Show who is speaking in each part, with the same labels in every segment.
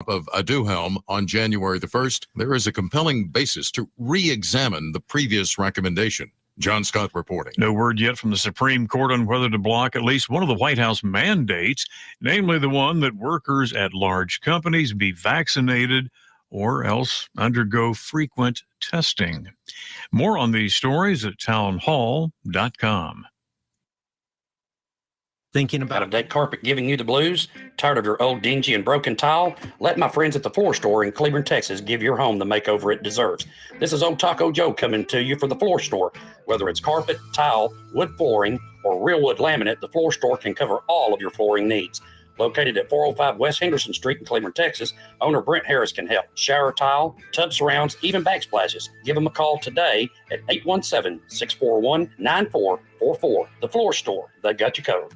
Speaker 1: of a Duhelm on January the 1st, there is a compelling basis to re-examine the previous recommendation. John Scott reporting.
Speaker 2: No word yet from the Supreme Court on whether to block at least one of the White House mandates, namely the one that workers at large companies be vaccinated or else undergo frequent testing. More on these stories at townhall.com.
Speaker 3: Thinking about a dead carpet giving you the blues? Tired of your old dingy and broken tile? Let my friends at the Floor Store in Cleburne, Texas give your home the makeover it deserves. This is Old Taco Joe coming to you for the Floor Store. Whether it's carpet, tile, wood flooring, or real wood laminate, the Floor Store can cover all of your flooring needs. Located at 405 West Henderson Street in Cleburne, Texas, owner Brent Harris can help. Shower tile, tub surrounds, even backsplashes. Give them a call today at 817-641-9444. The Floor Store, they got you covered.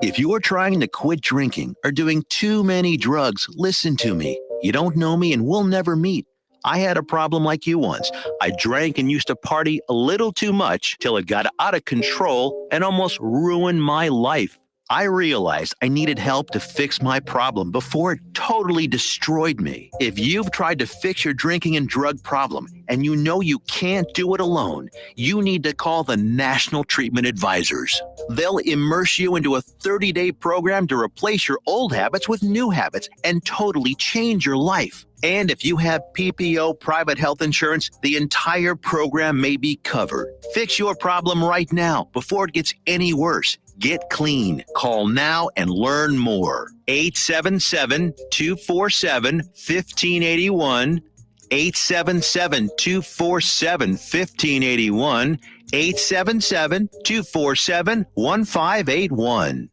Speaker 4: If you're trying to quit drinking or doing too many drugs, listen to me. You don't know me and we'll never meet. I had a problem like you once. I drank and used to party a little too much till it got out of control and almost ruined my life. I realized I needed help to fix my problem before it totally destroyed me. If you've tried to fix your drinking and drug problem and you know you can't do it alone, you need to call the National Treatment Advisors. They'll immerse you into a 30-day program to replace your old habits with new habits and totally change your life. And if you have PPO private health insurance, the entire program may be covered. Fix your problem right now before it gets any worse. Get clean. Call now and learn more. 877-247-1581. 877-247-1581. 877-247-1581.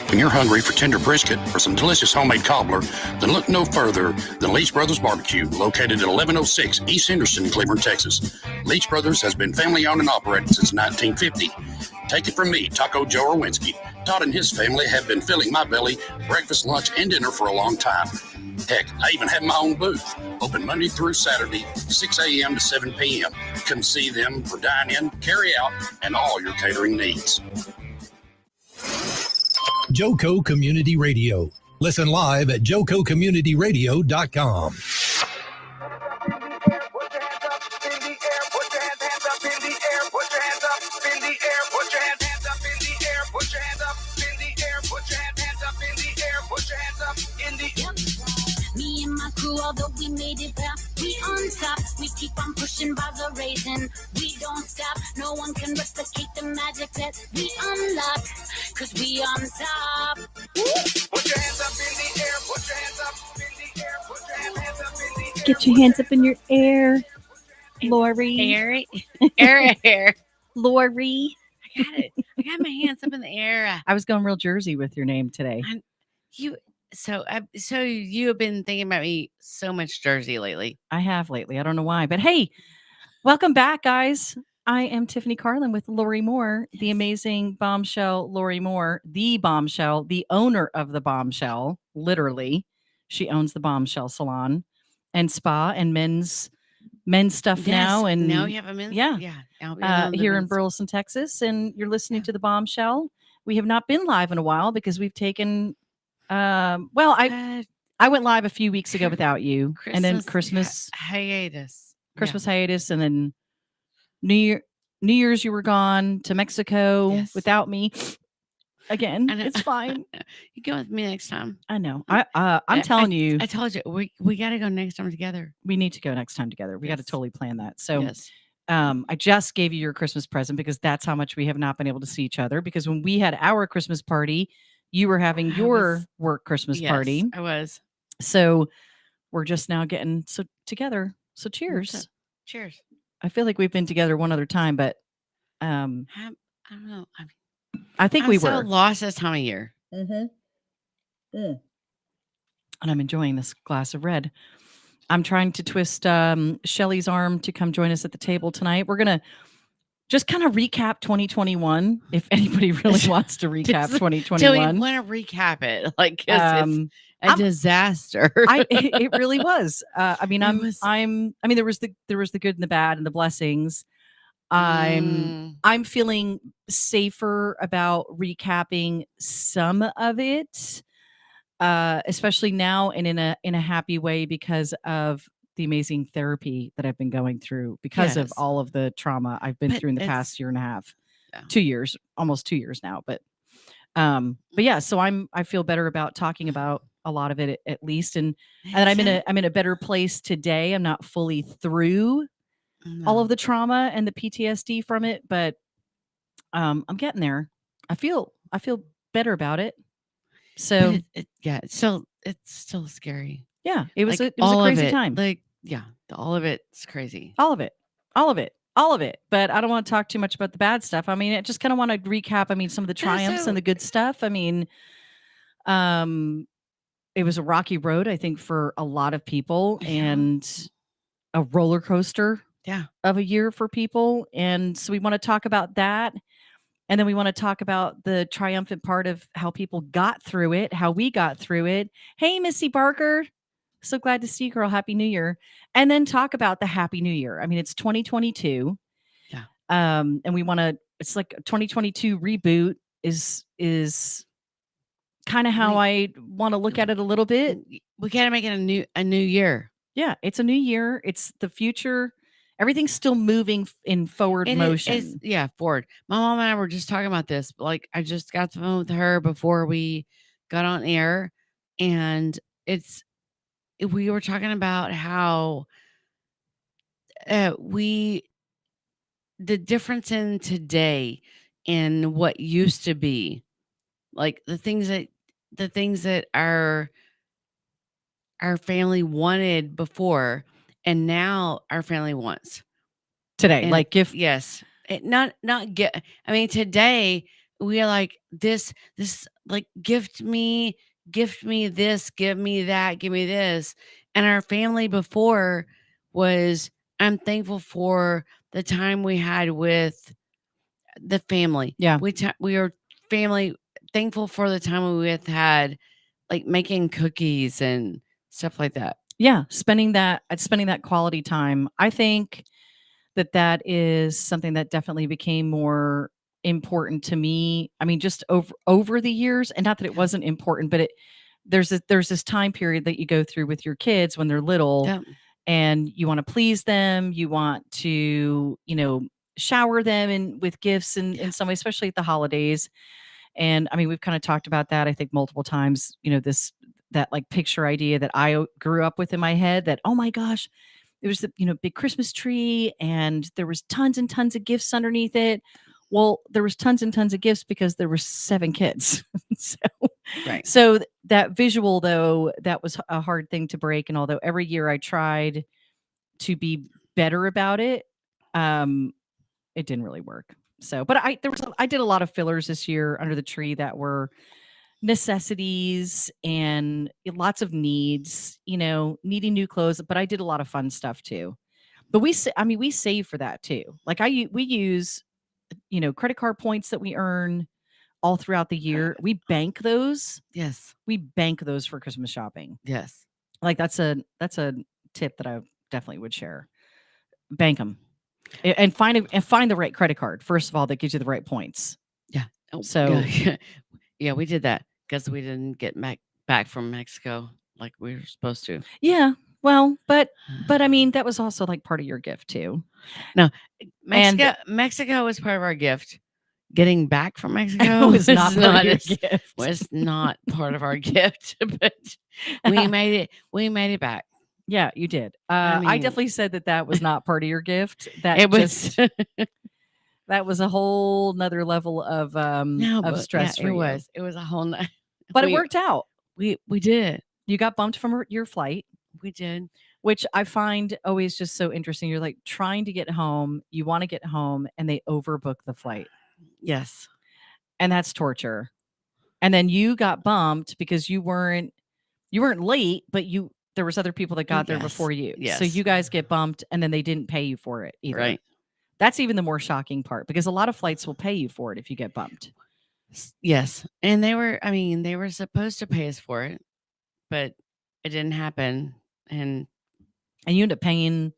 Speaker 3: When you're hungry for tender brisket or some delicious homemade cobbler, then look no further than Leach Brothers Barbecue, located at 1106 East Henderson, Cleburne, Texas. Leach Brothers has been family-owned and operated since 1950. Take it from me, Taco Joe Orwinski. Todd and his family have been filling my belly breakfast, lunch, and dinner for a long time. Heck, I even have my own booth, open Monday through Saturday, 6 a.m. to 7 p.m. Come see them for dine-in, carry-out, and all your catering needs.
Speaker 5: Joco Community Radio. Listen live at jococommunityradio.com.
Speaker 6: Me and my crew, although we made it back, we on top. We keep on pushing by the raisin. We don't stop. No one can replicate the magic that we unlock. Cause we on top.
Speaker 7: Put your hands up in the air. Put your hands up in the air. Put your hands up in the air.
Speaker 8: Get your hands up in your air, Lori.
Speaker 9: Air.
Speaker 8: Lori.
Speaker 9: I got it. I got my hands up in the air.
Speaker 8: I was going real Jersey with your name today.
Speaker 9: So you have been thinking about me so much Jersey lately.
Speaker 8: I have lately. I don't know why. But hey, welcome back, guys. I am Tiffany Carlen with Lori Moore, the amazing Bombshell Lori Moore, the Bombshell, the owner of the Bombshell. Literally, she owns the Bombshell salon and spa and men's stuff now. And
Speaker 9: now you have a men's. Yeah.
Speaker 8: Here in Burleson, Texas. And you're listening to the Bombshell. We have not been live in a while because we've taken, I went live a few weeks ago without you. And then Christmas
Speaker 9: hiatus.
Speaker 8: Hiatus. And then New Year's, you were gone to Mexico without me. Again, it's fine.
Speaker 9: You go with me next time.
Speaker 8: I know. I'm telling you.
Speaker 9: I told you we got to go next time together.
Speaker 8: We need to go next time together. We got to totally plan that. So, I just gave you your Christmas present because that's how much we have not been able to see each other. Because when we had our Christmas party, you were having your work Christmas party.
Speaker 9: I was.
Speaker 8: So we're just now getting together. So cheers.
Speaker 9: Cheers.
Speaker 8: I feel like we've been together one other time, but
Speaker 9: I don't know.
Speaker 8: I think we were
Speaker 9: so lost this time of year.
Speaker 8: Mm-hmm. And I'm enjoying this glass of red. I'm trying to twist Shelly's arm to come join us at the table tonight. We're going to just kind of recap 2021. If anybody really wants to recap 2021.
Speaker 9: Do we want to recap it? Like, it's a disaster.
Speaker 8: It really was. I mean, there was the good and the bad and the blessings. I'm feeling safer about recapping some of it. especially now and in a happy way because of the amazing therapy that I've been going through because of
Speaker 9: Yes.
Speaker 8: all of the trauma I've been
Speaker 9: But
Speaker 8: through in the
Speaker 9: it's
Speaker 8: past year and a half,
Speaker 9: yeah.
Speaker 8: 2 years, almost 2 years now. But yeah, so I feel better about talking about a lot of it at least, and I'm in a better place today. I'm not fully through all of
Speaker 9: No.
Speaker 8: the trauma and the PTSD from it, but I'm getting there. I feel better about it.
Speaker 9: But
Speaker 8: So
Speaker 9: it's still scary.
Speaker 8: yeah, it was
Speaker 9: Like
Speaker 8: it was a
Speaker 9: all of
Speaker 8: crazy
Speaker 9: it.
Speaker 8: time.
Speaker 9: Like yeah, all of it's crazy.
Speaker 8: All of it. All of it. All of it. But I don't want to talk too much about the bad stuff. I mean, I just kind of want to recap. I mean, some of the
Speaker 9: No,
Speaker 8: triumphs
Speaker 9: so
Speaker 8: and the good stuff. I mean, um, it was a rocky road, I think, for a lot of people,
Speaker 9: Yeah.
Speaker 8: and a roller coaster
Speaker 9: Yeah.
Speaker 8: of a year for people. And so we want to talk about that. And then we want to talk about the triumphant part of how people got through it, how we got through it. Hey, Missy Barker. So glad to see you, girl. Happy New Year. And then talk about the Happy New Year. I mean, it's 2022.
Speaker 9: Yeah.
Speaker 8: And we want to, it's like 2022 reboot is kind of how I want to look at it a little bit.
Speaker 9: We gotta make it a new year.
Speaker 8: Yeah, it's a new year. It's the future. Everything's still moving in forward motion.
Speaker 9: Yeah, forward. My mom and I were just talking about this. Like I just got the phone with her before we got on air, and we were talking about how the difference in today and what used to be, like the things that our family wanted before, and now our family wants
Speaker 8: Today,
Speaker 9: and
Speaker 8: like gift.
Speaker 9: yes, not get. I mean, today we are like this like gift me this, give me that, give me this, and our family before was, I'm thankful for the time we had with the family.
Speaker 8: Yeah.
Speaker 9: We are family, thankful for the time we had like making cookies and stuff like that.
Speaker 8: Yeah, spending that quality time. I think that is something that definitely became more important to me. I mean, just over the years, and not that it wasn't important, but there's this time period that you go through with your kids when they're little,
Speaker 9: Yeah.
Speaker 8: and you want to please them, you want to, shower them with gifts in some way, especially at the holidays. And I mean, we've kind of talked about that, I think, multiple times, that like picture idea that I grew up with in my head, that, oh my gosh, it was the, big Christmas tree and there was tons and tons of gifts underneath it. Well, there was tons and tons of gifts because there were 7 kids.
Speaker 9: Right.
Speaker 8: So that visual, though, that was a hard thing to break. And although every year I tried to be better about it, it didn't really work. So, but I did a lot of fillers this year under the tree that were necessities and lots of needs, needing new clothes, but I did a lot of fun stuff too. But we save for that too. Like we use, credit card points that we earn all throughout the year. We bank those.
Speaker 9: Yes.
Speaker 8: We bank those for Christmas shopping.
Speaker 9: Yes.
Speaker 8: Like that's a tip that I definitely would share. Bank them. And find the right credit card, first of all, that gives you the right points.
Speaker 9: Yeah.
Speaker 8: So
Speaker 9: yeah, we did that because we didn't get back from Mexico like we were supposed to.
Speaker 8: Yeah. Well, but I mean, that was also like part of your gift too.
Speaker 9: No, Mexico was part of our gift. Getting back from Mexico
Speaker 8: was not part of your gift.
Speaker 9: Was not part of our gift, but we made it back.
Speaker 8: Yeah, you did. I definitely said that was not part of your gift. That
Speaker 9: it was.
Speaker 8: That was a whole nother level of stress for you.
Speaker 9: It was a whole.
Speaker 8: But it worked out.
Speaker 9: We did.
Speaker 8: You got bumped from your flight.
Speaker 9: We did.
Speaker 8: Which I find always just so interesting. You're like trying to get home. You want to get home, and they overbook the flight.
Speaker 9: Yes.
Speaker 8: And that's torture. And then you got bumped because you weren't late, but there was other people that got there before you.
Speaker 9: Yes.
Speaker 8: So you guys get bumped, and then they didn't pay you for it either.
Speaker 9: Right.
Speaker 8: That's even the more shocking part, because a lot of flights will pay you for it if you get bumped.
Speaker 9: Yes. And they were supposed to pay us for it, but it didn't happen. And
Speaker 8: you end up paying.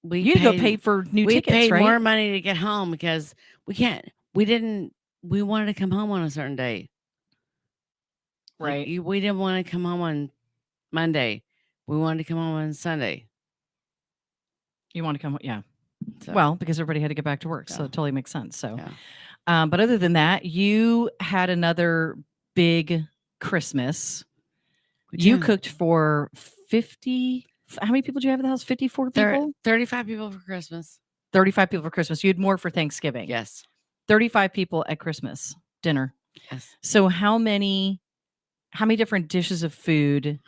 Speaker 9: We
Speaker 8: go pay for new tickets, right?
Speaker 9: We paid more money to get home because we wanted to come home on a certain day.
Speaker 8: Right.
Speaker 9: We didn't want to come home on Monday. We wanted to come home on Sunday.
Speaker 8: You want to come? Yeah.
Speaker 9: So,
Speaker 8: Well, because everybody had to get back to work, so
Speaker 9: Yeah.
Speaker 8: it totally makes sense. So,
Speaker 9: yeah.
Speaker 8: but other than that, you had another big Christmas. You
Speaker 9: did.
Speaker 8: cooked for 50. How many people do you have in the house? 54 people?
Speaker 9: 35 people for Christmas.
Speaker 8: 35 people for Christmas. You had more for Thanksgiving.
Speaker 9: Yes.
Speaker 8: 35 people at Christmas dinner.
Speaker 9: Yes.
Speaker 8: So how many different dishes of food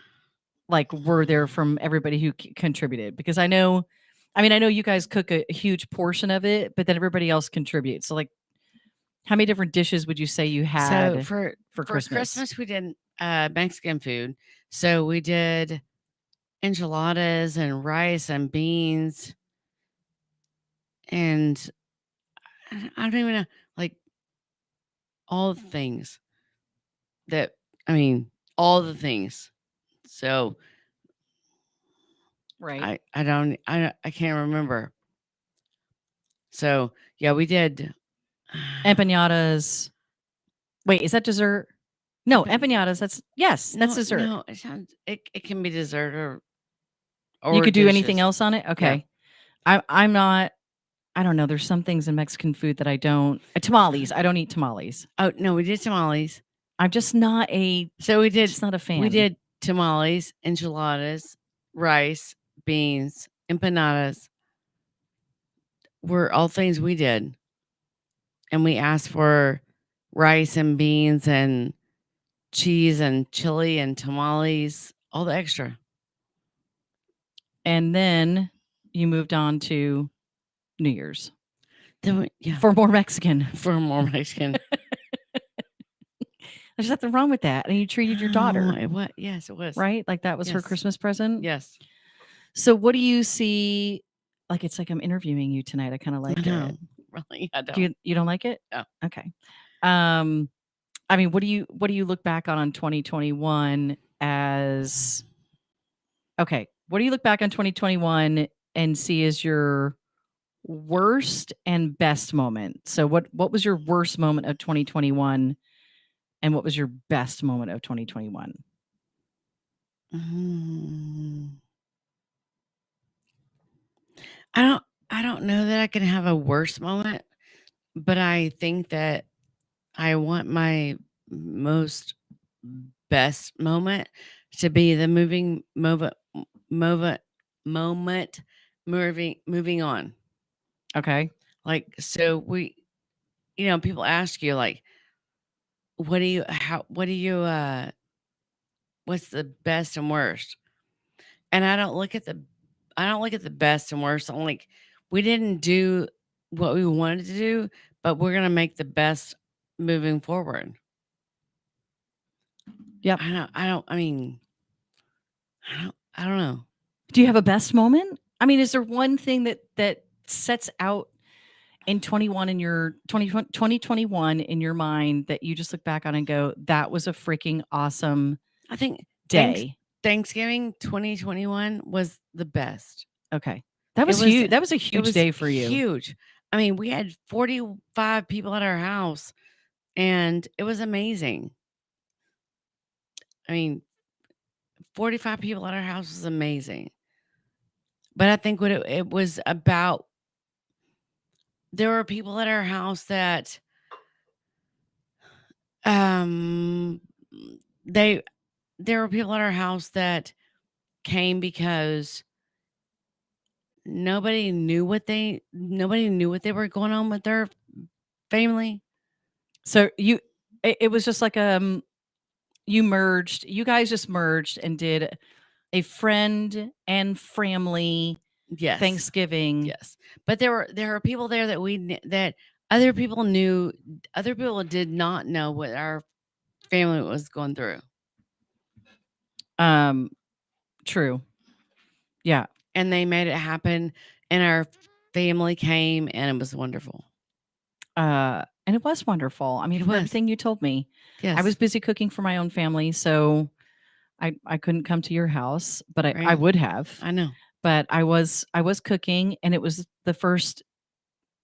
Speaker 8: were there from everybody who contributed? Because I know you guys cook a huge portion of it, but then everybody else contributes. So how many different dishes would you say you had
Speaker 9: So for
Speaker 8: Christmas?
Speaker 9: we did Mexican food. So we did enchiladas and rice and beans, and I don't even know, all the things that all the things. So
Speaker 8: Right.
Speaker 9: I can't remember. So yeah, we did
Speaker 8: Empanadas. Wait, is that dessert? No, empanadas. That's dessert.
Speaker 9: No, it can be dessert or
Speaker 8: You could do anything
Speaker 9: dishes.
Speaker 8: else on it. Okay. I'm not. I don't know. There's some things in Mexican food that I don't. Tamales. I don't eat tamales.
Speaker 9: Oh no, we did tamales.
Speaker 8: I'm just not a.
Speaker 9: So we did.
Speaker 8: Just not a fan.
Speaker 9: We did tamales, enchiladas, rice, beans, empanadas. Were all things we did, and we asked for rice and beans and cheese and chili and tamales, all the extra.
Speaker 8: And then you moved on to New Year's.
Speaker 9: Then
Speaker 8: for more Mexican.
Speaker 9: For more Mexican.
Speaker 8: There's nothing wrong with that. And you treated your daughter.
Speaker 9: Yes, it was.
Speaker 8: Right? That was her Christmas present?
Speaker 9: Yes.
Speaker 8: So what do you see? It's like I'm interviewing you tonight. I kind of like it.
Speaker 9: Really, I don't.
Speaker 8: You don't like it?
Speaker 9: No.
Speaker 8: Okay. What do you look back on 2021 as? Okay, what do you look back on 2021 and see as your worst and best moment? So what was your worst moment of 2021, and what was your best moment of 2021?
Speaker 9: I don't know that I can have a worse moment, but I think that I want my most best moment to be the moving on.
Speaker 8: Okay.
Speaker 9: So we, people ask you what's the best and worst? And I don't look at the best and worst. I'm like, we didn't do what we wanted to do, but we're going to make the best moving forward.
Speaker 8: Yep.
Speaker 9: I don't know.
Speaker 8: Do you have a best moment? Is there one thing that sets out in 2021 in your mind that you just look back on and go, that was a freaking awesome
Speaker 9: I think
Speaker 8: day?
Speaker 9: Thanksgiving 2021 was the best.
Speaker 8: Okay. That was huge. That was a huge day for you.
Speaker 9: Huge. We had 45 people at our house, and it was amazing. 45 people at our house was amazing. But I think what it was about, there were people at our house that there were people at our house that came because nobody knew what they were going on with their family.
Speaker 8: So it was just like you guys just merged and did a friend and family Thanksgiving.
Speaker 9: Yes. But there were people there that other people knew, other people did not know what our family was going through.
Speaker 8: True. Yeah.
Speaker 9: And they made it happen, and our family came, and it was wonderful.
Speaker 8: And it was wonderful. From everything you told me.
Speaker 9: Yes.
Speaker 8: I was busy cooking for my own family, so I couldn't come to your house, but I would have.
Speaker 9: I know.
Speaker 8: But I was cooking, and it was the first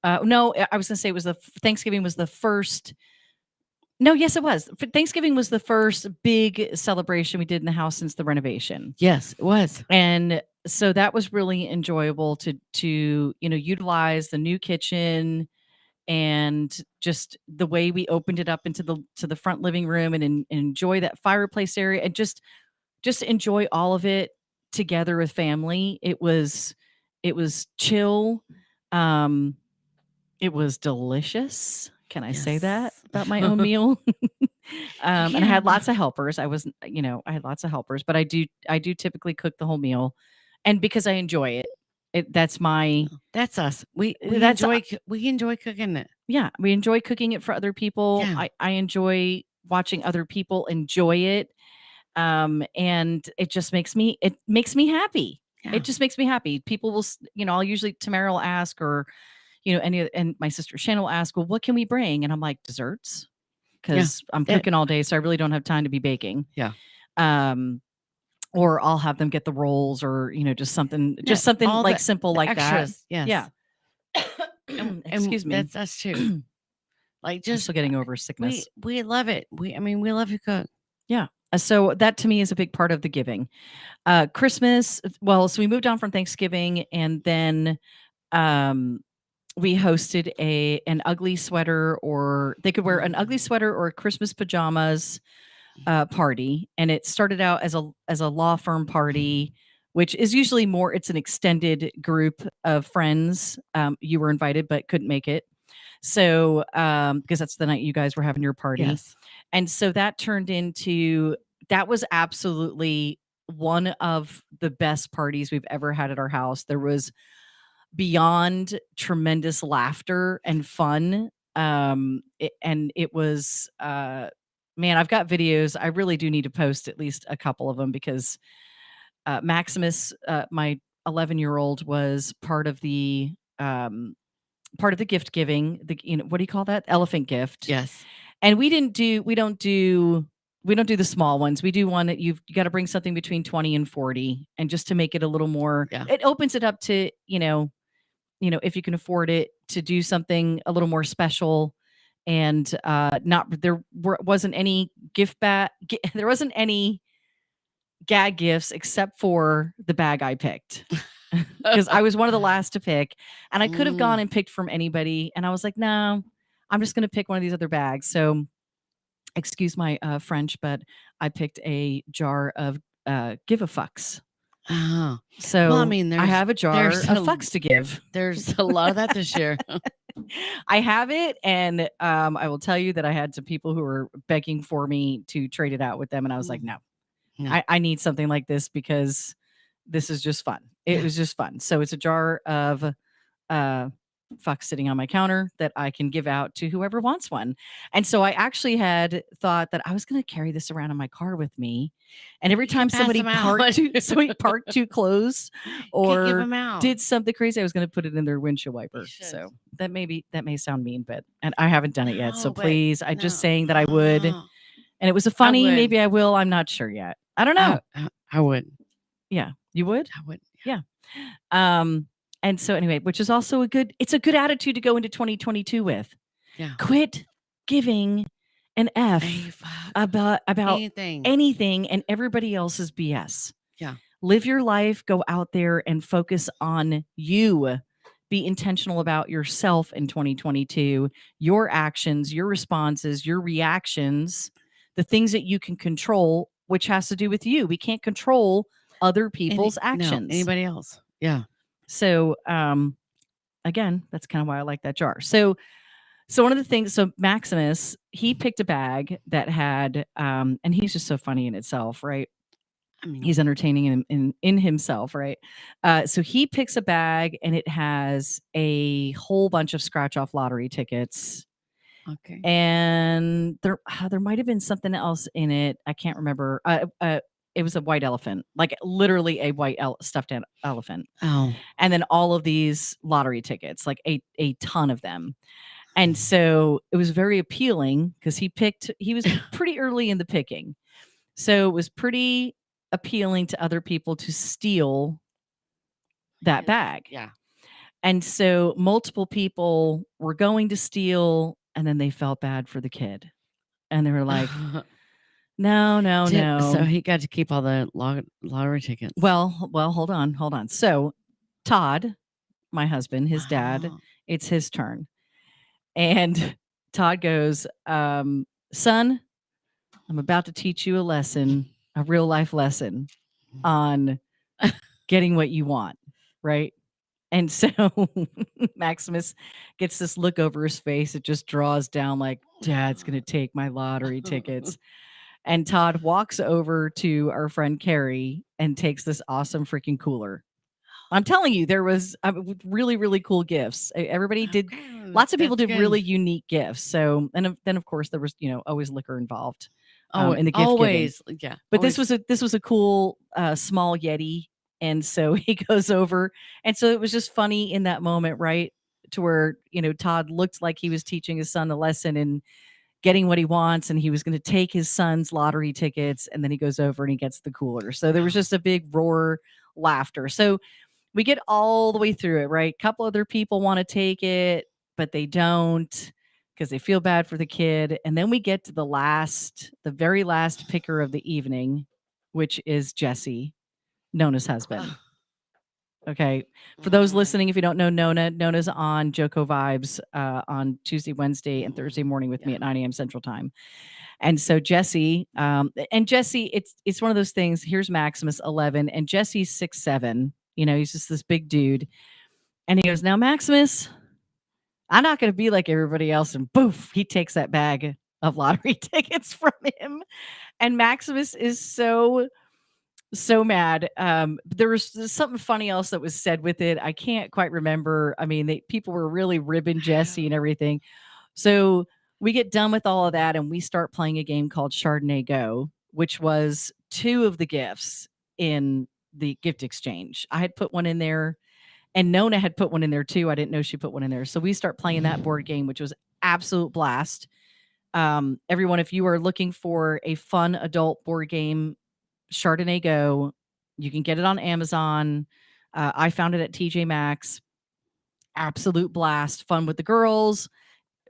Speaker 8: no, I was going to say it was Thanksgiving was the first No, yes, it was. Thanksgiving was the first big celebration we did in the house since the renovation.
Speaker 9: Yes, it was.
Speaker 8: And so that was really enjoyable to utilize the new kitchen and just the way we opened it up into the front living room and enjoy that fireplace area and just enjoy all of it together with family. It was chill. Um it was delicious. Can I say that
Speaker 9: Yes.
Speaker 8: about my own meal? And I
Speaker 9: Yeah.
Speaker 8: had lots of helpers. I had lots of helpers, but I do typically cook the whole meal. And because I enjoy it. That's my
Speaker 9: That's us. We
Speaker 8: that's
Speaker 9: enjoy cooking it.
Speaker 8: yeah, we enjoy cooking it for other people.
Speaker 9: Yeah.
Speaker 8: I enjoy watching other people enjoy it. And it makes me happy.
Speaker 9: Yeah.
Speaker 8: It just makes me happy. People will, I'll usually Tamara will ask or and my sister Shannon will ask, well, what can we bring? And I'm like, desserts, because I'm
Speaker 9: That-
Speaker 8: cooking all day, so I really don't have time to be baking.
Speaker 9: Yeah.
Speaker 8: Um, or I'll have them get the rolls, or just something,
Speaker 9: all
Speaker 8: like
Speaker 9: the-
Speaker 8: simple
Speaker 9: the
Speaker 8: like
Speaker 9: extras,
Speaker 8: that.
Speaker 9: yes.
Speaker 8: Yeah.
Speaker 9: And
Speaker 8: Excuse me.
Speaker 9: That's us too. Like
Speaker 8: I'm
Speaker 9: just
Speaker 8: still getting over sickness.
Speaker 9: we love it. We love to cook.
Speaker 8: Yeah. So that to me is a big part of the giving. Christmas, well, so we moved on from Thanksgiving, and then um we hosted an ugly sweater, or they could wear an ugly sweater or Christmas pajamas party. And it started out as a law firm party, which is usually more, it's an extended group of friends. You were invited but couldn't make it. So because that's the night you guys were having your party.
Speaker 9: Yes.
Speaker 8: And so that was absolutely one of the best parties we've ever had at our house. There was beyond tremendous laughter and fun. And it was, man, I've got videos. I really do need to post at least a couple of them, because Maximus, my 11-year-old, was part of the gift giving. What do you call that? Elephant gift.
Speaker 9: Yes.
Speaker 8: And we don't do the small ones. We do one that you got to bring something between 20 and 40, and just to make it a little more,
Speaker 9: Yeah.
Speaker 8: it opens it up to, if you can afford it, to do something a little more special. And wasn't any there wasn't any gag gifts except for the bag I picked. Because I was one of the last to pick, and I could have gone and picked from anybody, and I was like, no, I'm just going to pick one of these other bags. So excuse my French, but I picked a jar of give a fucks.
Speaker 9: Oh.
Speaker 8: So
Speaker 9: Well, I mean,
Speaker 8: I have a jar of
Speaker 9: there's
Speaker 8: fucks to give.
Speaker 9: There's a lot of that this year.
Speaker 8: I have it, and I will tell you that I had some people who were begging for me to trade it out with them, and I was like, no. I need something like this, because this is just fun. It was just fun. So it's a jar of fuck sitting on my counter that I can give out to whoever wants one. And so I actually had thought that I was going to carry this around in my car with me. And every time
Speaker 9: pass
Speaker 8: somebody
Speaker 9: them out.
Speaker 8: somebody parked too close
Speaker 9: Can't give
Speaker 8: or
Speaker 9: 'em out.
Speaker 8: did something crazy, I was going to put it in their windshield wiper.
Speaker 9: should.
Speaker 8: So that may sound mean, and I haven't done it yet. So
Speaker 9: No, but
Speaker 8: please, I'm just
Speaker 9: no.
Speaker 8: saying that I would.
Speaker 9: Oh,
Speaker 8: And it was a funny,
Speaker 9: would.
Speaker 8: maybe I will. I'm not sure yet. I don't know.
Speaker 9: I would.
Speaker 8: Yeah, you would?
Speaker 9: I would.
Speaker 8: Yeah. And so anyway, which is also it's a good attitude to go into 2022 with.
Speaker 9: Yeah.
Speaker 8: Quit giving an F about anything and everybody else's BS.
Speaker 9: Yeah.
Speaker 8: Live your life, go out there and focus on you. Be intentional about yourself in 2022, your actions, your responses, your reactions, the things that you can control, which has to do with you. We can't control other people's actions.
Speaker 9: Anybody else. Yeah.
Speaker 8: So, again, that's kind of why I like that jar. So one of the things, Maximus, he picked a bag that had, and he's just so funny in itself, right?
Speaker 9: I mean,
Speaker 8: He's entertaining in himself, right? So he picks a bag, and it has a whole bunch of scratch off lottery tickets.
Speaker 9: okay.
Speaker 8: And there might have been something else in it. I can't remember. It was a white elephant, like literally a white stuffed elephant.
Speaker 9: Oh.
Speaker 8: And then all of these lottery tickets, like a ton of them. And so it was very appealing, because he was pretty early in the picking. So it was pretty appealing to other people to steal that bag.
Speaker 9: Yeah.
Speaker 8: And so multiple people were going to steal, and then they felt bad for the kid. And they were like, no, no, no.
Speaker 9: So he got to keep all the lottery tickets.
Speaker 8: Well, hold on. So Todd, my husband, his dad,
Speaker 9: Wow.
Speaker 8: it's his turn. And Todd goes, son, I'm about to teach you a lesson, a real life lesson on getting what you want, right? And so Maximus gets this look over his face. It just draws down like, Dad's going to take my lottery tickets. And Todd walks over to our friend Carrie and takes this awesome freaking cooler. I'm telling you, there was really, really cool gifts. Everybody did, lots of people did really unique gifts. So, and then of course there was, always liquor involved in the gift
Speaker 9: always,
Speaker 8: giving.
Speaker 9: yeah.
Speaker 8: But
Speaker 9: always.
Speaker 8: this was a cool small Yeti. And so he goes over. And so it was just funny in that moment, right? To where, Todd looked like he was teaching his son a lesson and getting what he wants. And he was going to take his son's lottery tickets. And then he goes over and he gets the cooler. So there was just a big roar laughter. So we get all the way through it, right? A couple other people want to take it, but they don't because they feel bad for the kid. And then we get to the very last picker of the evening, which is Jesse, Nona's husband. Okay. For those listening, if you don't know Nona's on Joko Vibes on Tuesday, Wednesday, and Thursday morning with me at 9 a.m. Central Time. And so Jesse, it's one of those things. Here's Maximus 11, and Jesse's 6'7". He's just this big dude. And he goes, now, Maximus, I'm not going to be like everybody else. And boof, he takes that bag of lottery tickets from him. And Maximus is so mad. There was something funny else that was said with it. I can't quite remember. I mean, people were really ribbing Jesse and everything. So we get done with all of that and we start playing a game called Chardonnay Go, which was 2 of the gifts in the gift exchange. I had put one in there and Nona had put one in there too. I didn't know she put one in there. So we start playing that board game, which was absolute blast. Everyone, if you are looking for a fun adult board game, Chardonnay Go, you can get it on Amazon. I found it at TJ Maxx. Absolute blast. Fun with the girls,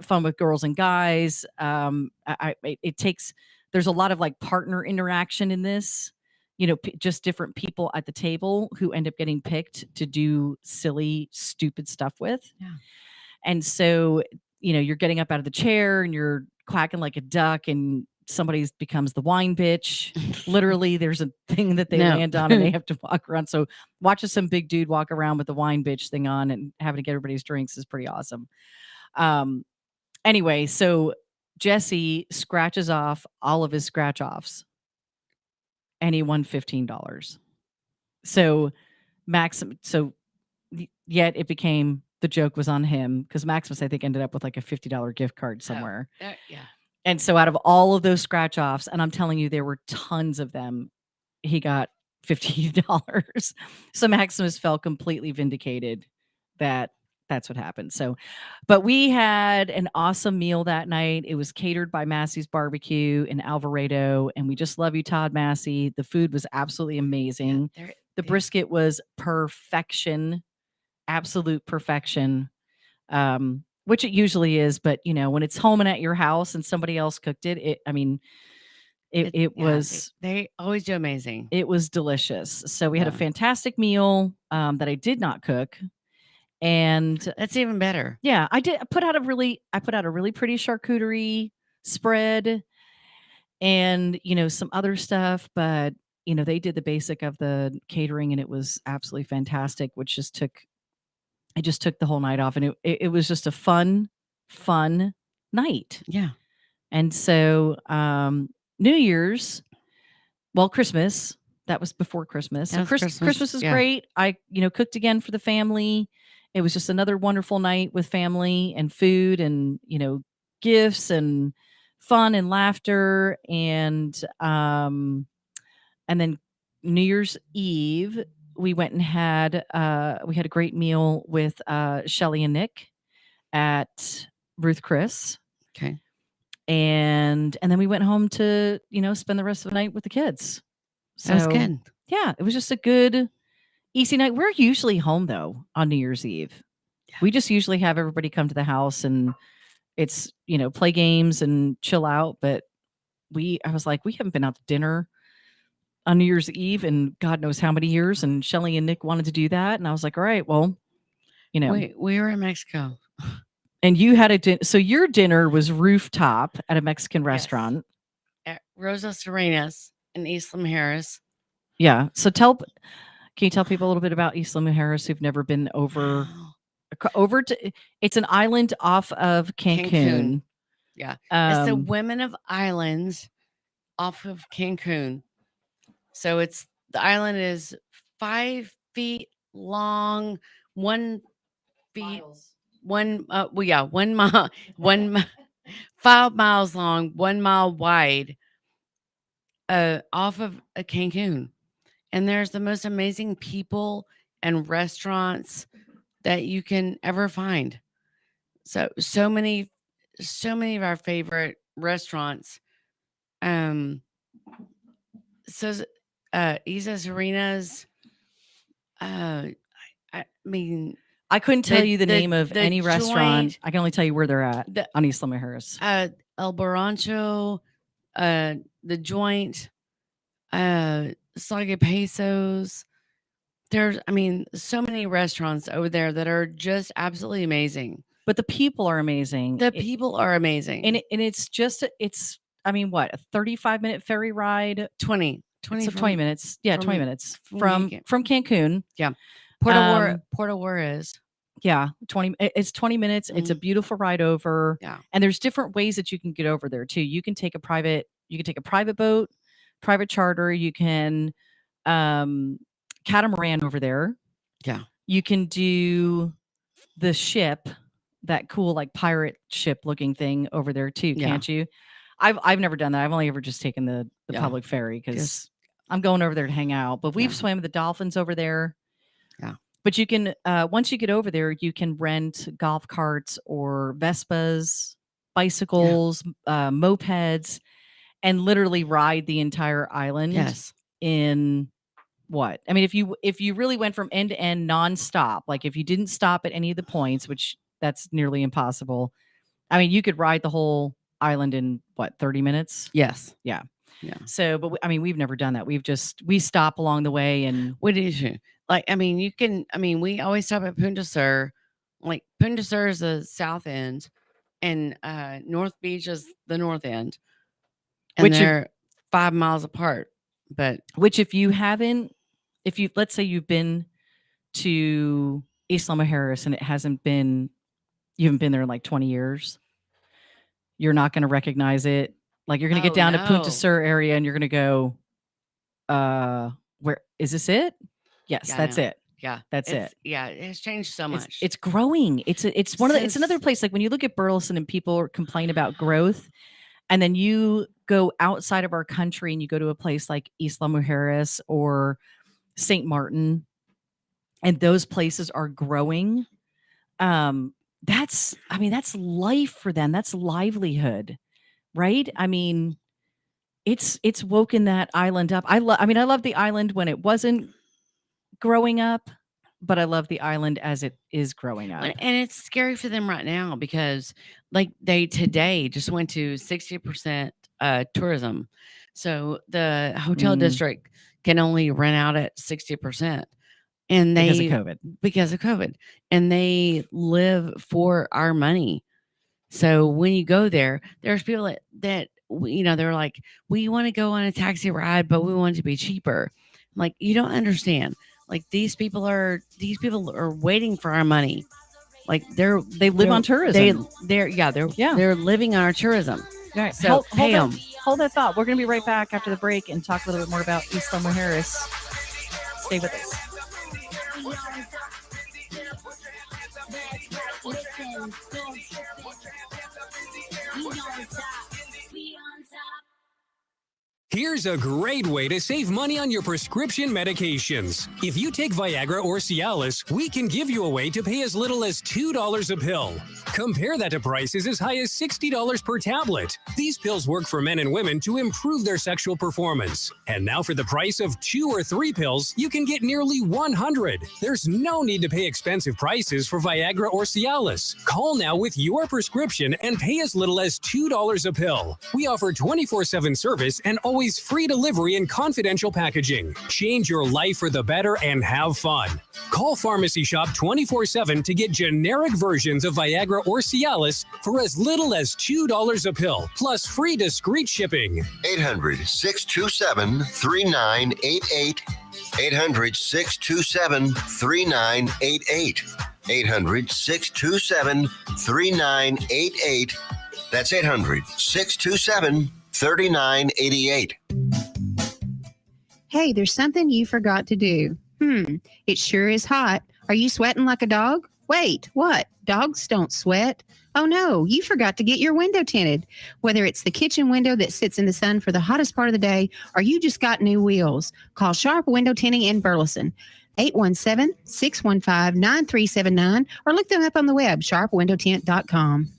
Speaker 8: fun with girls and guys. It takes, there's a lot of like partner interaction in this, just different people at the table who end up getting picked to do silly, stupid stuff with.
Speaker 9: Yeah.
Speaker 8: And so, you're getting up out of the chair and you're quacking like a duck and somebody becomes the wine bitch. Literally, there's a thing that they land on and they have to walk around. So watching some big dude walk around with the wine bitch thing on and having to get everybody's drinks is pretty awesome. Anyway, so Jesse scratches off all of his scratch offs and he won $15. So yet it became, the joke was on him because Maximus, I think, ended up with like a $50 gift card somewhere.
Speaker 9: Yeah.
Speaker 8: And so out of all of those scratch offs, and I'm telling you, there were tons of them, he got $15. So Maximus felt completely vindicated that that's what happened. So, but we had an awesome meal that night. It was catered by Massey's Barbecue in Alvarado. And we just love you, Todd Massey. The food was absolutely amazing.
Speaker 9: Yeah,
Speaker 8: the brisket was perfection, absolute perfection. Which it usually is, but when it's home and at your house and somebody else cooked it, was,
Speaker 9: they always do amazing.
Speaker 8: It was delicious. So we had a fantastic meal that I did not cook. And
Speaker 9: that's even better.
Speaker 8: Yeah, I put out a really pretty charcuterie spread and some other stuff, but they did the basic of the catering and it was absolutely fantastic, which just took the whole night off, and it was just a fun night.
Speaker 9: Yeah.
Speaker 8: And so New Year's, Christmas, that was before Christmas. So Christmas was great. I cooked again for the family. It was just another wonderful night with family and food and gifts and fun and laughter. And then New Year's Eve, we went and had a great meal with Shelly and Nick at Ruth Chris.
Speaker 9: Okay.
Speaker 8: And then we went home to, spend the rest of the night with the kids. So
Speaker 9: that was good.
Speaker 8: Yeah, it was just a good, easy night. We're usually home though on New Year's Eve. Yeah. We just usually have everybody come to the house and it's, play games and chill out. But I was like, we haven't been out to dinner on New Year's Eve in God knows how many years. And Shelly and Nick wanted to do that. And I was like, all right, well, you know,
Speaker 9: We were in Mexico.
Speaker 8: and you had a dinner. So your dinner was rooftop at a Mexican restaurant.
Speaker 9: At Rosa Serena's in East Harris.
Speaker 8: Yeah. So can you tell people a little bit about East Harris who've never been over to, it's an island off of Cancun.
Speaker 9: Yeah. It's the Women of Islands off of Cancun. So the island is 5 feet long, 1 feet,
Speaker 8: Miles.
Speaker 9: 1 mile, 5 miles long, 1 mile wide, off of Cancun. And there's the most amazing people and restaurants that you can ever find. So many of our favorite restaurants. Isa Serena's. I mean,
Speaker 8: I couldn't tell you the name of
Speaker 9: the
Speaker 8: any restaurant.
Speaker 9: joint,
Speaker 8: I can only tell you where they're at on East Harris.
Speaker 9: El Barancho, the joint, Saga Pesos. There's, so many restaurants over there that are just absolutely amazing.
Speaker 8: But the people are amazing.
Speaker 9: People are amazing.
Speaker 8: And it's what, a 35-minute ferry ride?
Speaker 9: 20
Speaker 8: minutes. Yeah, 20 minutes from Cancun.
Speaker 9: Yeah. Puerto Juarez.
Speaker 8: Yeah, 20. It's 20 minutes. It's a beautiful ride over.
Speaker 9: Yeah.
Speaker 8: And there's different ways that you can get over there too. You can take a private boat, private charter. You can catamaran over there.
Speaker 9: Yeah.
Speaker 8: You can do the ship, that cool like pirate ship looking thing over there too, can't you? I've never done that. I've only ever just taken the public ferry because I'm going over there to hang out. But we've swam with the dolphins over there.
Speaker 9: Yeah.
Speaker 8: But you can once you get over there, you can rent golf carts or Vespas, bicycles, mopeds, and literally ride the entire island.
Speaker 9: Yes.
Speaker 8: In what? I mean, if you really went from end to end nonstop, like if you didn't stop at any of the points, which that's nearly impossible. I mean, you could ride the whole island in 30 minutes?
Speaker 9: Yes.
Speaker 8: Yeah.
Speaker 9: Yeah.
Speaker 8: So, but we've never done that. We stop along the way and
Speaker 9: what did you like? We always stop at Punta Sur. Like Punta Sur is the south end, and North Beach is the north end, and they're 5 miles apart. But
Speaker 8: let's say you've been to East Harris and you haven't been there in like 20 years, you're not going to recognize it. Like you're going to get down to Punta Sur area and you're going to go, where is this it? Yes, that's it.
Speaker 9: Yeah,
Speaker 8: that's it.
Speaker 9: Yeah, it has changed so much.
Speaker 8: It's growing. It's another place. Like when you look at Burleson and people complain about growth, and then you go outside of our country and you go to a place like East Harris or St. Martin, and those places are growing. That's life for them. That's livelihood, right? I mean, it's woken that island up. I love the island when it wasn't growing up, but I love the island as it is growing up.
Speaker 9: And it's scary for them right now because like they today just went to 60% tourism. So the hotel district can only rent out at 60%. And because of COVID, and they live for our money. So when you go there, there's people that they're like, we want to go on a taxi ride, but we want it to be cheaper. I'm like, you don't understand. Like these people are waiting for our money. Like they live on tourism. They're living on our tourism.
Speaker 8: Right.
Speaker 9: So pay them.
Speaker 8: Hold that thought. We're going to be right back after the break and talk a little bit more about East Harris. Stay with us.
Speaker 6: Listen, don't trip it. We on top.
Speaker 10: Here's a great way to save money on your prescription medications. If you take Viagra or Cialis, we can give you a way to pay as little as $2 a pill. Compare that to prices as high as $60 per tablet. These pills work for men and women to improve their sexual performance. And now for the price of 2 or 3 pills, you can get nearly 100. There's no need to pay expensive prices for Viagra or Cialis. Call now with your prescription and pay as little as $2 a pill. We offer 24/7 service and always free delivery and confidential packaging. Change your life for the better and have fun. Call Pharmacy Shop 24/7 to get generic versions of Viagra or Cialis for as little as $2 a pill, plus free discreet shipping.
Speaker 11: 800-627-3988. 800-627-3988. 800-627-3988. That's 800-627-3988.
Speaker 12: Hey, there's something you forgot to do. It sure is hot. Are you sweating like a dog? Wait, what? Dogs don't sweat. Oh no, you forgot to get your window tinted. Whether it's the kitchen window that sits in the sun for the hottest part of the day, or you just got new wheels, call Sharp Window Tinting in Burleson. 817-615-9379, or look them up on the web, sharpwindowtint.com.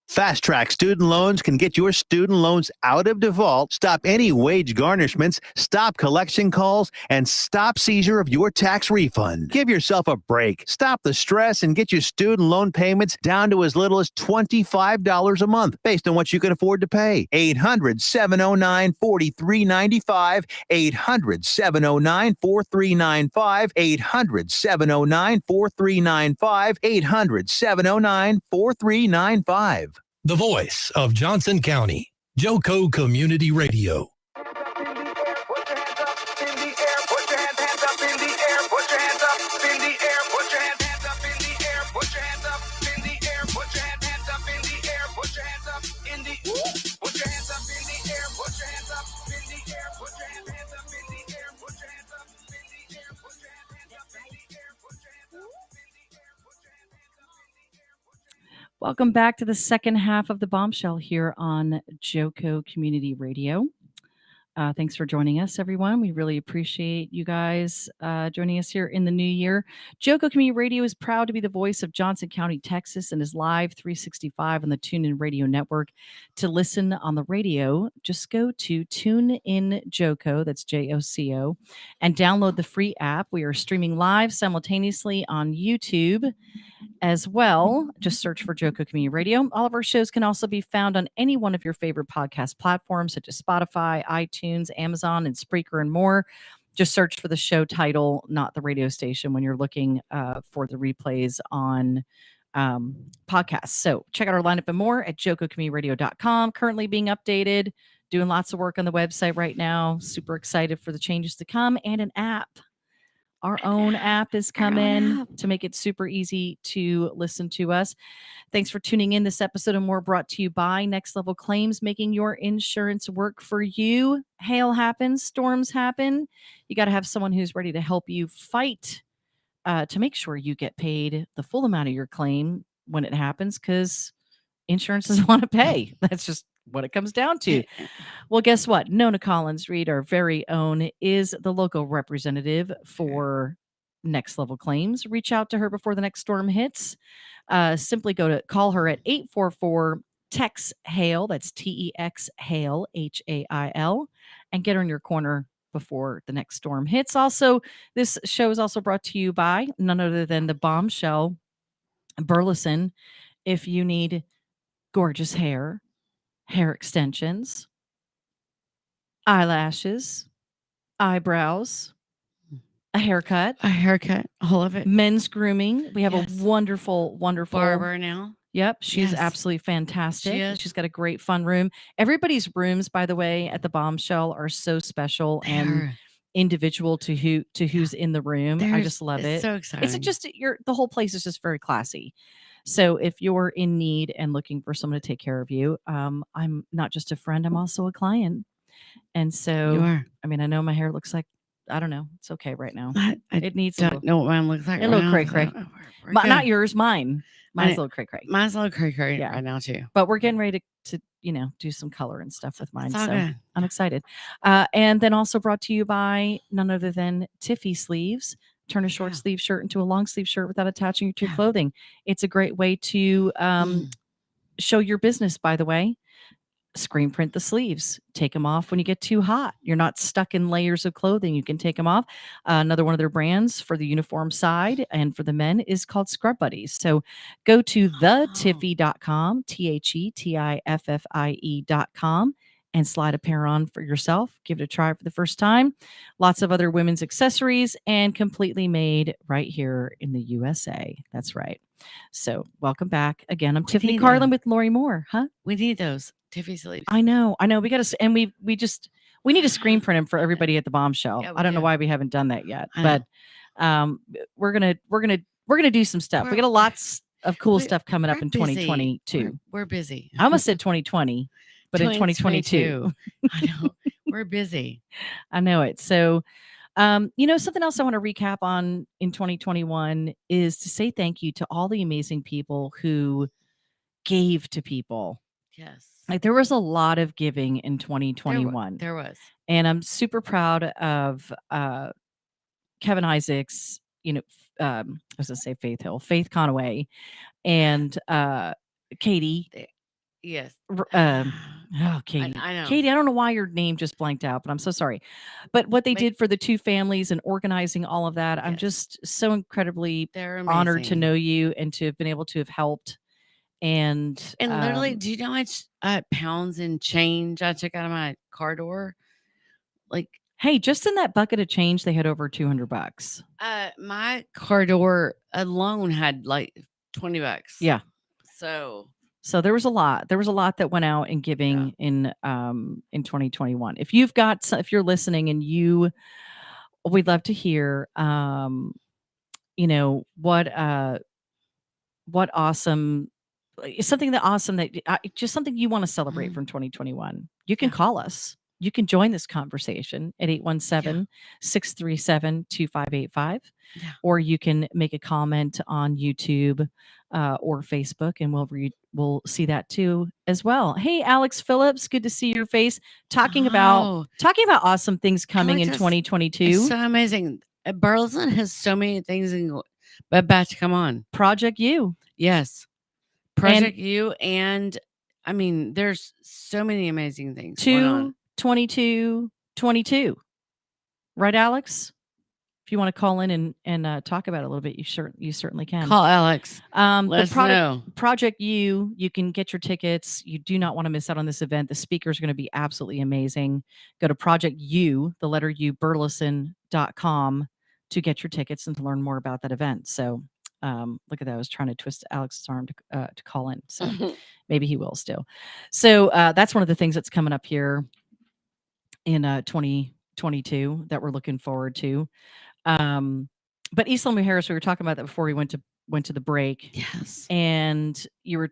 Speaker 4: Fast Track Student Loans can get your student loans out of default, stop any wage garnishments, stop collection calls, and stop seizure of your tax refund. Give yourself a break. Stop the stress and get your student loan payments down to as little as $25 a month based on what you can afford to pay. 800-709-4395. 800-709-4395. 800-709-4395. 800-709-4395.
Speaker 5: The voice of Johnson County, Joco Community Radio.
Speaker 8: Welcome back to the second half of the Bombshell here on Joco Community Radio. Thanks for joining us, everyone. We really appreciate you guys joining us here in the new year. Joco Community Radio is proud to be the voice of Johnson County, Texas, and is live 365 on the TuneIn Radio Network. To listen on the radio, just go to TuneIn Joco, that's Joco, and download the free app. We are streaming live simultaneously on YouTube as well. Just search for Joco Community Radio. All of our shows can also be found on any one of your favorite podcast platforms, such as Spotify, iTunes, Amazon, and Spreaker, and more. Just search for the show title, not the radio station, when you're looking for the replays on podcasts. So check out our lineup and more at jococommunityradio.com. Currently being updated, doing lots of work on the website right now. Super excited for the changes to come, and an app. Our own app is coming to make it super easy to listen to us. Thanks for tuning in. This episode and more brought to you by Next Level Claims, making your insurance work for you. Hail happens, storms happen. You got to have someone who's ready to help you fight to make sure you get paid the full amount of your claim when it happens, because insurance doesn't want to pay. That's just what it comes down to. Well, guess what? Nona Collins-Reed, our very own, is the local representative for Next Level Claims. Reach out to her before the next storm hits. Simply call her at 844-TEX-HAIL. That's TEX-HAIL, HAIL, and get her in your corner before the next storm hits. Also, this show is also brought to you by none other than the Bombshell Burleson. If you need gorgeous hair extensions, eyelashes, eyebrows, a haircut,
Speaker 9: all of it.
Speaker 8: Men's grooming. We have
Speaker 9: Yes.
Speaker 8: a wonderful
Speaker 9: Barber now.
Speaker 8: Yep, she's
Speaker 9: Yes.
Speaker 8: absolutely fantastic.
Speaker 9: She is.
Speaker 8: She's got a great fun room. Everybody's rooms, by the way, at the Bombshell are so special and individual to who's in the room. I just love it.
Speaker 9: It's so exciting.
Speaker 8: It's just the whole place is just very classy. So if you're in need and looking for someone to take care of you, I'm not just a friend, I'm also a client. And so,
Speaker 9: You are.
Speaker 8: I mean, I know my hair looks like I don't know. It's okay right now.
Speaker 9: I
Speaker 8: It needs a
Speaker 9: don't
Speaker 8: little,
Speaker 9: know what mine looks like.
Speaker 8: a little
Speaker 9: right now,
Speaker 8: cray
Speaker 9: so
Speaker 8: cray.
Speaker 9: we're
Speaker 8: Not
Speaker 9: good.
Speaker 8: yours, mine. Mine's
Speaker 9: I-
Speaker 8: a little cray cray.
Speaker 9: Mine's a little cray
Speaker 8: Yeah.
Speaker 9: right now too.
Speaker 8: But we're getting ready to do some color and stuff with mine.
Speaker 9: It's all
Speaker 8: So
Speaker 9: good.
Speaker 8: I'm excited. And then also brought to you by none other than Tiffy Sleeves. Turn a short
Speaker 9: Yeah.
Speaker 8: sleeve shirt into a long sleeve shirt without attaching it to your
Speaker 9: Yeah.
Speaker 8: clothing. It's a great way to show your business, by the way. Screen print the sleeves. Take them off when you get too hot. You're not stuck in layers of clothing. You can take them off. Another one of their brands for the uniform side and for the men is called Scrub Buddies. So go to thetiffy.com, THETIFFIE.com, and slide a pair on for yourself. Give it a try for the first time. Lots of other women's accessories and completely made right here in the USA. That's right. So welcome back. Again, I'm Tiffany
Speaker 9: need
Speaker 8: Carlen
Speaker 9: them.
Speaker 8: with Lori Moore. Huh?
Speaker 9: We need those Tiffy sleeves.
Speaker 8: I know. We got to, and we need to screen print them for everybody at the Bombshell.
Speaker 9: Yeah, we
Speaker 8: I don't know
Speaker 9: do.
Speaker 8: why we haven't done that yet,
Speaker 9: I
Speaker 8: but we're gonna do some stuff. We
Speaker 9: We're-
Speaker 8: got lots of cool
Speaker 9: we-
Speaker 8: stuff coming up
Speaker 9: we're
Speaker 8: in
Speaker 9: busy.
Speaker 8: 2022.
Speaker 9: We're busy.
Speaker 8: I almost said 2020, but in 2022.
Speaker 9: I know. We're busy.
Speaker 8: I know it. So, something else I want to recap on in 2021 is to say thank you to all the amazing people who gave to people.
Speaker 9: Yes.
Speaker 8: Like there was a lot of giving in 2021.
Speaker 9: There was.
Speaker 8: And I'm super proud of Kevin Isaacs, I was going to say Faith Conaway, and Katie.
Speaker 9: Yes.
Speaker 8: Katie.
Speaker 9: I know.
Speaker 8: Katie, I don't know why your name just blanked out, but I'm so sorry. But what they did for the two families and organizing all of that, I'm
Speaker 9: Yes.
Speaker 8: just so incredibly
Speaker 9: They're
Speaker 8: honored to
Speaker 9: amazing.
Speaker 8: know you and to have been able to have helped. And
Speaker 9: literally, do you know how much pounds and change I took out of my car door? Like,
Speaker 8: hey, just in that bucket of change, they had over $200.
Speaker 9: my car door alone had like $20.
Speaker 8: Yeah.
Speaker 9: So
Speaker 8: there was a lot. There was a lot that went out in giving in 2021. If you're listening and we'd love to hear, what awesome, something awesome that just something you want to celebrate from 2021. You can call us. You can join this conversation at 817-637-2585, or you can make a comment on YouTube or Facebook, and we'll see that too as well. Hey, Alex Phillips, good to see your face. Talking about awesome things coming in 2022.
Speaker 9: It's so amazing. Burleson has so many things about to come on.
Speaker 8: Project U.
Speaker 9: Yes. Project U, and I mean, there's so many amazing things going on.
Speaker 8: 2222. Right, Alex? If you want to call in and talk about it a little bit, you certainly can.
Speaker 9: Call Alex.
Speaker 8: Let us know. Project U, you can get your tickets. You do not want to miss out on this event. The speakers are going to be absolutely amazing. Go to Project U, the letter U, burleson.com to get your tickets and to learn more about that event. So look at that. I was trying to twist Alex's arm to call in. So maybe he will still. So that's one of the things that's coming up here in 2022 that we're looking forward to. But East Lamoille Harris, we were talking about that before we went to the break.
Speaker 9: Yes.
Speaker 8: And you were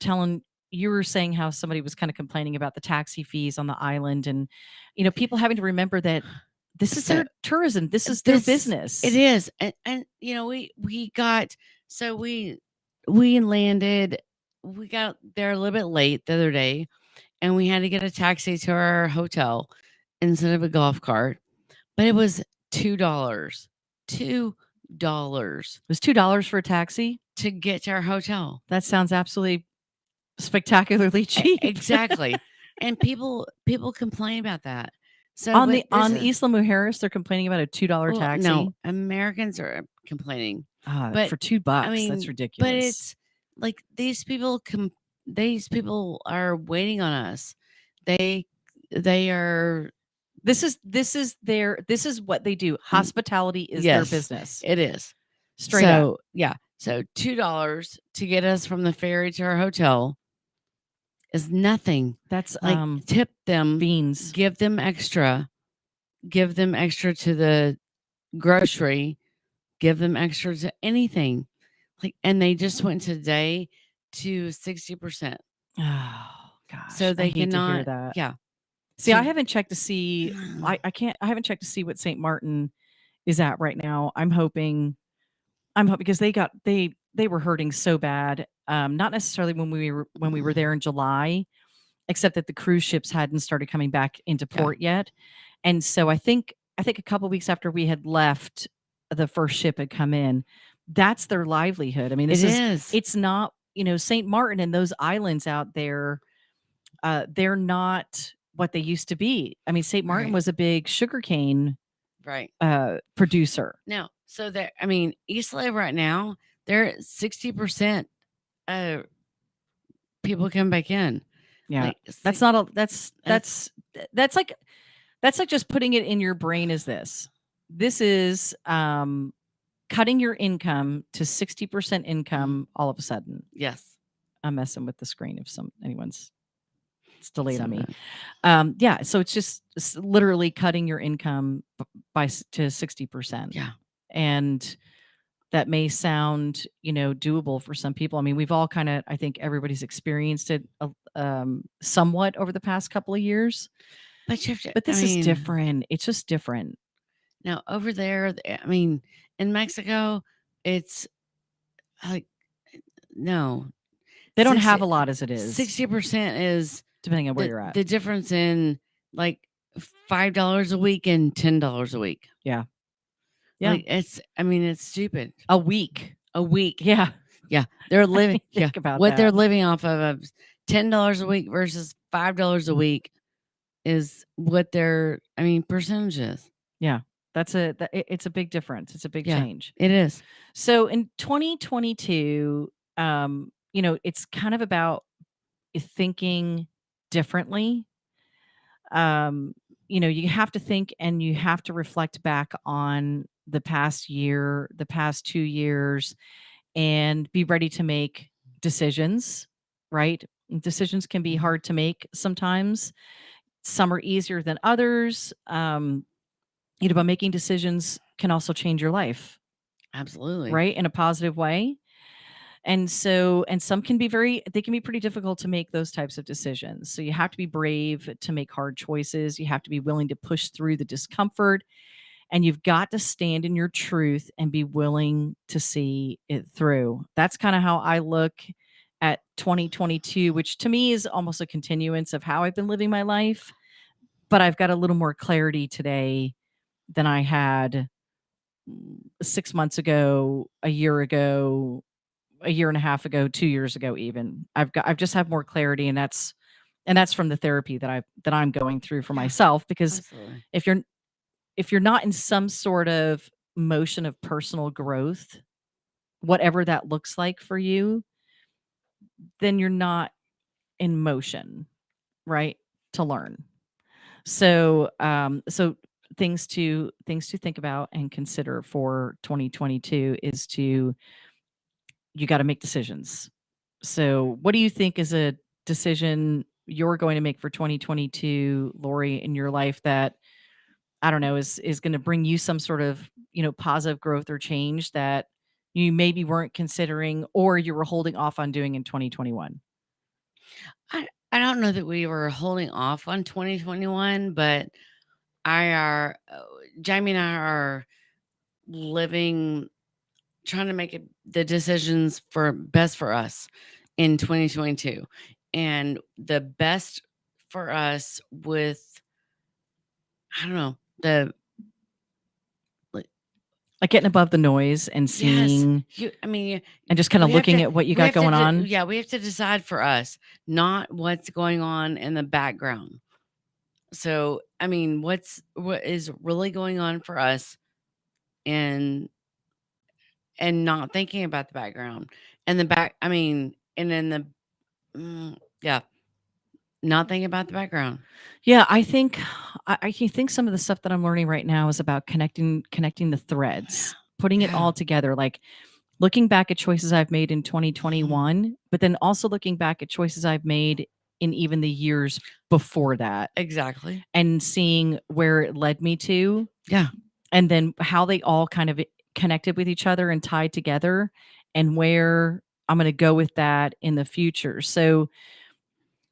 Speaker 8: saying how somebody was kind of complaining about the taxi fees on the island, and people having to remember that this is their tourism. This is their business.
Speaker 9: It is. And we landed, we got there a little bit late the other day, and we had to get a taxi to our hotel instead of a golf cart. But it was $2. $2.
Speaker 8: It was $2 for a taxi
Speaker 9: to get to our hotel.
Speaker 8: That sounds absolutely spectacularly cheap.
Speaker 9: Exactly. And people complain about that. So
Speaker 8: on East Lamoille Harris, they're complaining about a $2 taxi.
Speaker 9: No, Americans are complaining.
Speaker 8: But for $2, that's ridiculous.
Speaker 9: But it's like these people are waiting on us. They are.
Speaker 8: This is what they do. Hospitality is their business.
Speaker 9: It is.
Speaker 8: Straight up.
Speaker 9: Yeah. So $2 to get us from the ferry to our hotel is nothing.
Speaker 8: That's
Speaker 9: like tip them
Speaker 8: beans.
Speaker 9: Give them extra to the grocery. Give them extra to anything. And they just went today to 60%.
Speaker 8: Oh gosh.
Speaker 9: So they cannot
Speaker 8: hear that.
Speaker 9: Yeah.
Speaker 8: See, I haven't checked to see. I haven't checked to see what St. Martin is at right now. I'm hoping because they were hurting so bad. Not necessarily when we were there in July, except that the cruise ships hadn't started coming back into
Speaker 9: Yeah.
Speaker 8: port yet. And so I think a couple weeks after we had left, the first ship had come in. That's their livelihood. I mean, it's not, St. Martin and those islands out there, they're not what they used to be. I mean, St. Martin
Speaker 9: Right.
Speaker 8: was a big sugarcane
Speaker 9: Right.
Speaker 8: producer.
Speaker 9: Now, so there, I mean, East Lake right now, they're at 60% people come back in.
Speaker 8: Yeah.
Speaker 9: Like,
Speaker 8: That's not a that's like just putting it in your brain as this. This is cutting your income to 60% income all of a sudden.
Speaker 9: Yes.
Speaker 8: I'm messing with the screen if anyone's it's delayed on me.
Speaker 9: Somewhat.
Speaker 8: Yeah, so it's just literally cutting your income to 60%.
Speaker 9: Yeah.
Speaker 8: And that may sound, doable for some people. I mean, we've all kind of, I think everybody's experienced it somewhat over the past couple of years.
Speaker 9: But you have to,
Speaker 8: But this is different. It's just different.
Speaker 9: Now, over there, I mean, in Mexico, it's like, no.
Speaker 8: They don't have a lot as it is.
Speaker 9: 60% is
Speaker 8: depending on where you're at.
Speaker 9: The difference in like $5 a week and $10 a week.
Speaker 8: Yeah. Yeah.
Speaker 9: Like it's stupid.
Speaker 8: A week.
Speaker 9: Yeah. Yeah. They're living
Speaker 8: Think about
Speaker 9: what
Speaker 8: that.
Speaker 9: they're living off of $10 a week versus $5 a week is what their percentages.
Speaker 8: Yeah. It's a big difference. It's a big change.
Speaker 9: It is.
Speaker 8: So in 2022, it's kind of about thinking differently. You have to think and you have to reflect back on the past year, the past 2 years, and be ready to make decisions, right? Decisions can be hard to make sometimes. Some are easier than others. But making decisions can also change your life.
Speaker 9: Absolutely.
Speaker 8: Right? In a positive way. And some can be pretty difficult to make those types of decisions. So you have to be brave to make hard choices. You have to be willing to push through the discomfort, and you've got to stand in your truth and be willing to see it through. That's kind of how I look at 2022, which to me is almost a continuance of how I've been living my life. But I've got a little more clarity today than I had 6 months ago, a year ago, a year and a half ago, 2 years ago even. I've just have more clarity, and that's from the therapy that I'm going through for myself, because
Speaker 9: Absolutely.
Speaker 8: if you're not in some sort of motion of personal growth, whatever that looks like for you, then you're not in motion, right? To learn. So things to think about and consider for 2022 is you got to make decisions. So what do you think is a decision you're going to make for 2022, Lori, in your life that, I don't know, is going to bring you some sort of, positive growth or change that you maybe weren't considering or you were holding off on doing in 2021?
Speaker 9: I don't know that we were holding off on 2021, but Jamie and I are trying to make the decisions best for us in 2022. And the best for us with, I don't know,
Speaker 8: like getting above the noise and seeing, and just kind of looking at what you got going on.
Speaker 9: Yeah, we have to decide for us, not what's going on in the background. So, what is really going on for us, and not thinking about the background and not thinking about the background.
Speaker 8: Yeah, I think some of the stuff that I'm learning right now is about connecting the threads, putting it all together, like looking back at choices I've made in 2021, but then also looking back at choices I've made in even the years before that.
Speaker 9: Exactly.
Speaker 8: And seeing where it led me to.
Speaker 9: Yeah.
Speaker 8: And then how they all kind of connected with each other and tied together, and where I'm going to go with that in the future. So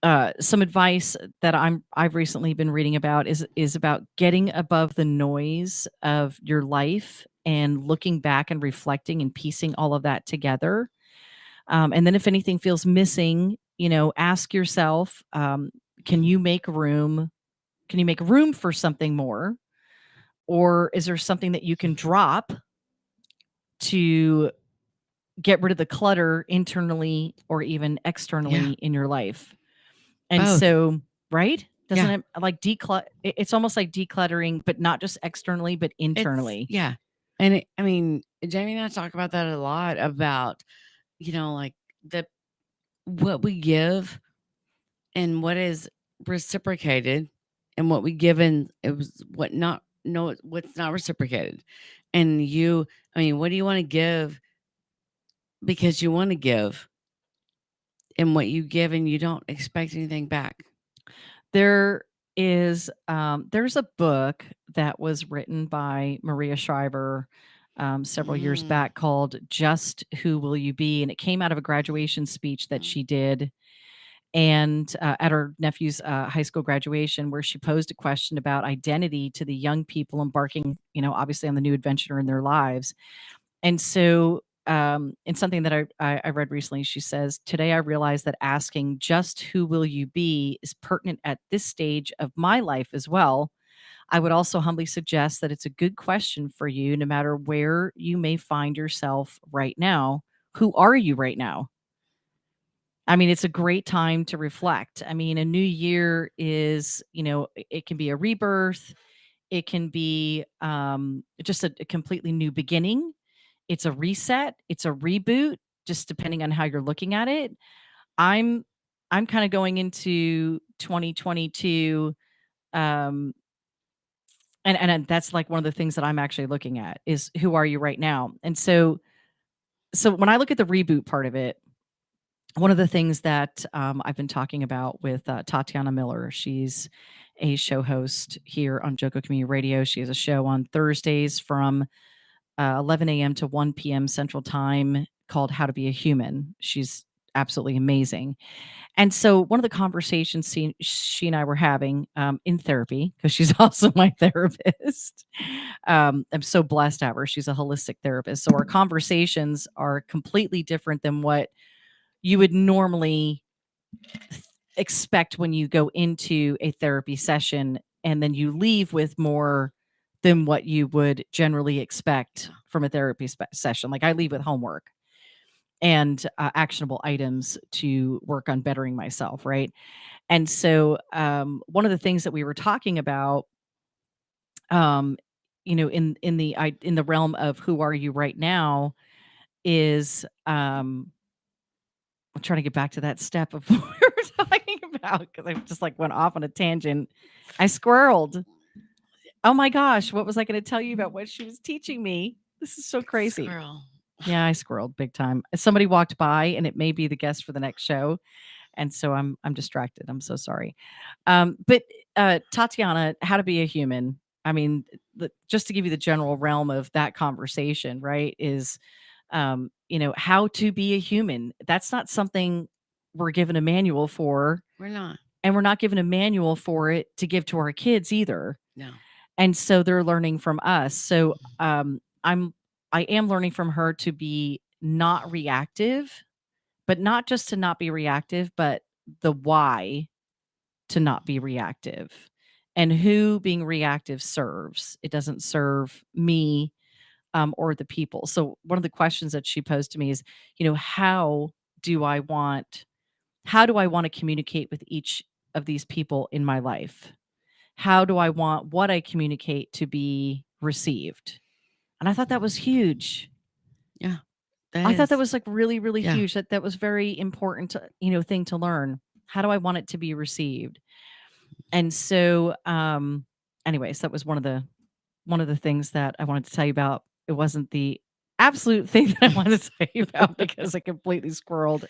Speaker 8: some advice that I've recently been reading about is about getting above the noise of your life and looking back and reflecting and piecing all of that together. And then if anything feels missing, ask yourself, can you make room? Can you make room for something more? Or is there something that you can drop to get rid of the clutter internally or even externally in your life? And
Speaker 9: Both.
Speaker 8: so, right? Doesn't
Speaker 9: Yeah.
Speaker 8: it like it's almost like decluttering, but not just externally, but internally.
Speaker 9: Yeah. And I mean, Jamie and I talk about that a lot about, like what we give and what is reciprocated and what we give and it was what not no what's not reciprocated. And what do you want to give because you want to give and what you give and you don't expect anything back.
Speaker 8: There is there's a book that was written by Maria Shriver several years back called Just Who Will You Be? And it came out of a graduation speech that she did and at her nephew's high school graduation, where she posed a question about identity to the young people embarking, obviously on the new adventure in their lives. And so, in something that I read recently, she says, "Today I realize that asking just who will you be is pertinent at this stage of my life as well. I would also humbly suggest that it's a good question for you, no matter where you may find yourself right now. Who are you right now?" I mean, it's a great time to reflect. I mean, a new year is, it can be a rebirth. It can be just a completely new beginning. It's a reset. It's a reboot, just depending on how you're looking at it. I'm I'm kind of going into 2022, um, and that's like one of the things that I'm actually looking at is who are you right now? And so when I look at the reboot part of it, one of the things that I've been talking about with Tatiana Miller, she's a show host here on Joco Community Radio. She has a show on Thursdays from 11 a.m. to 1 p.m. Central Time called How to Be a Human. She's absolutely amazing. And so one of the conversations she and I were having in therapy, because she's also my therapist. I'm so blessed to have her. She's a holistic therapist. So our conversations are completely different than what you would normally expect when you go into a therapy session, and then you leave with more than what you would generally expect from a therapy session. Like I leave with homework and actionable items to work on bettering myself, right? And so one of the things that we were talking about, um, in the realm of who are you right now, is I'm trying to get back to that step of what we were talking about because I just like went off on a tangent. I squirreled. Oh my gosh, what was I going to tell you about what she was teaching me? This is so crazy.
Speaker 9: Squirrel.
Speaker 8: Yeah, I squirreled big time. Somebody walked by and it may be the guest for the next show. And so I'm distracted. I'm so sorry. But Tatiana, how to be a human. I mean, just to give you the general realm of that conversation, right? Is how to be a human. That's not something we're given a manual for.
Speaker 9: We're not.
Speaker 8: And we're not given a manual for it to give to our kids either.
Speaker 9: No.
Speaker 8: And so they're learning from us. So I am learning from her to be not reactive, but not just to not be reactive, but the why to not be reactive and who being reactive serves. It doesn't serve me or the people. So one of the questions that she posed to me is, how do I want to communicate with each of these people in my life? How do I want what I communicate to be received? And I thought that was huge.
Speaker 9: Yeah.
Speaker 8: I thought that was like really, really
Speaker 9: Yeah.
Speaker 8: huge. That was very important, thing to learn. How do I want it to be received? And so, anyways, that was one of the things that I wanted to tell you about. It wasn't the absolute thing that I wanted to tell you about because I completely squirreled.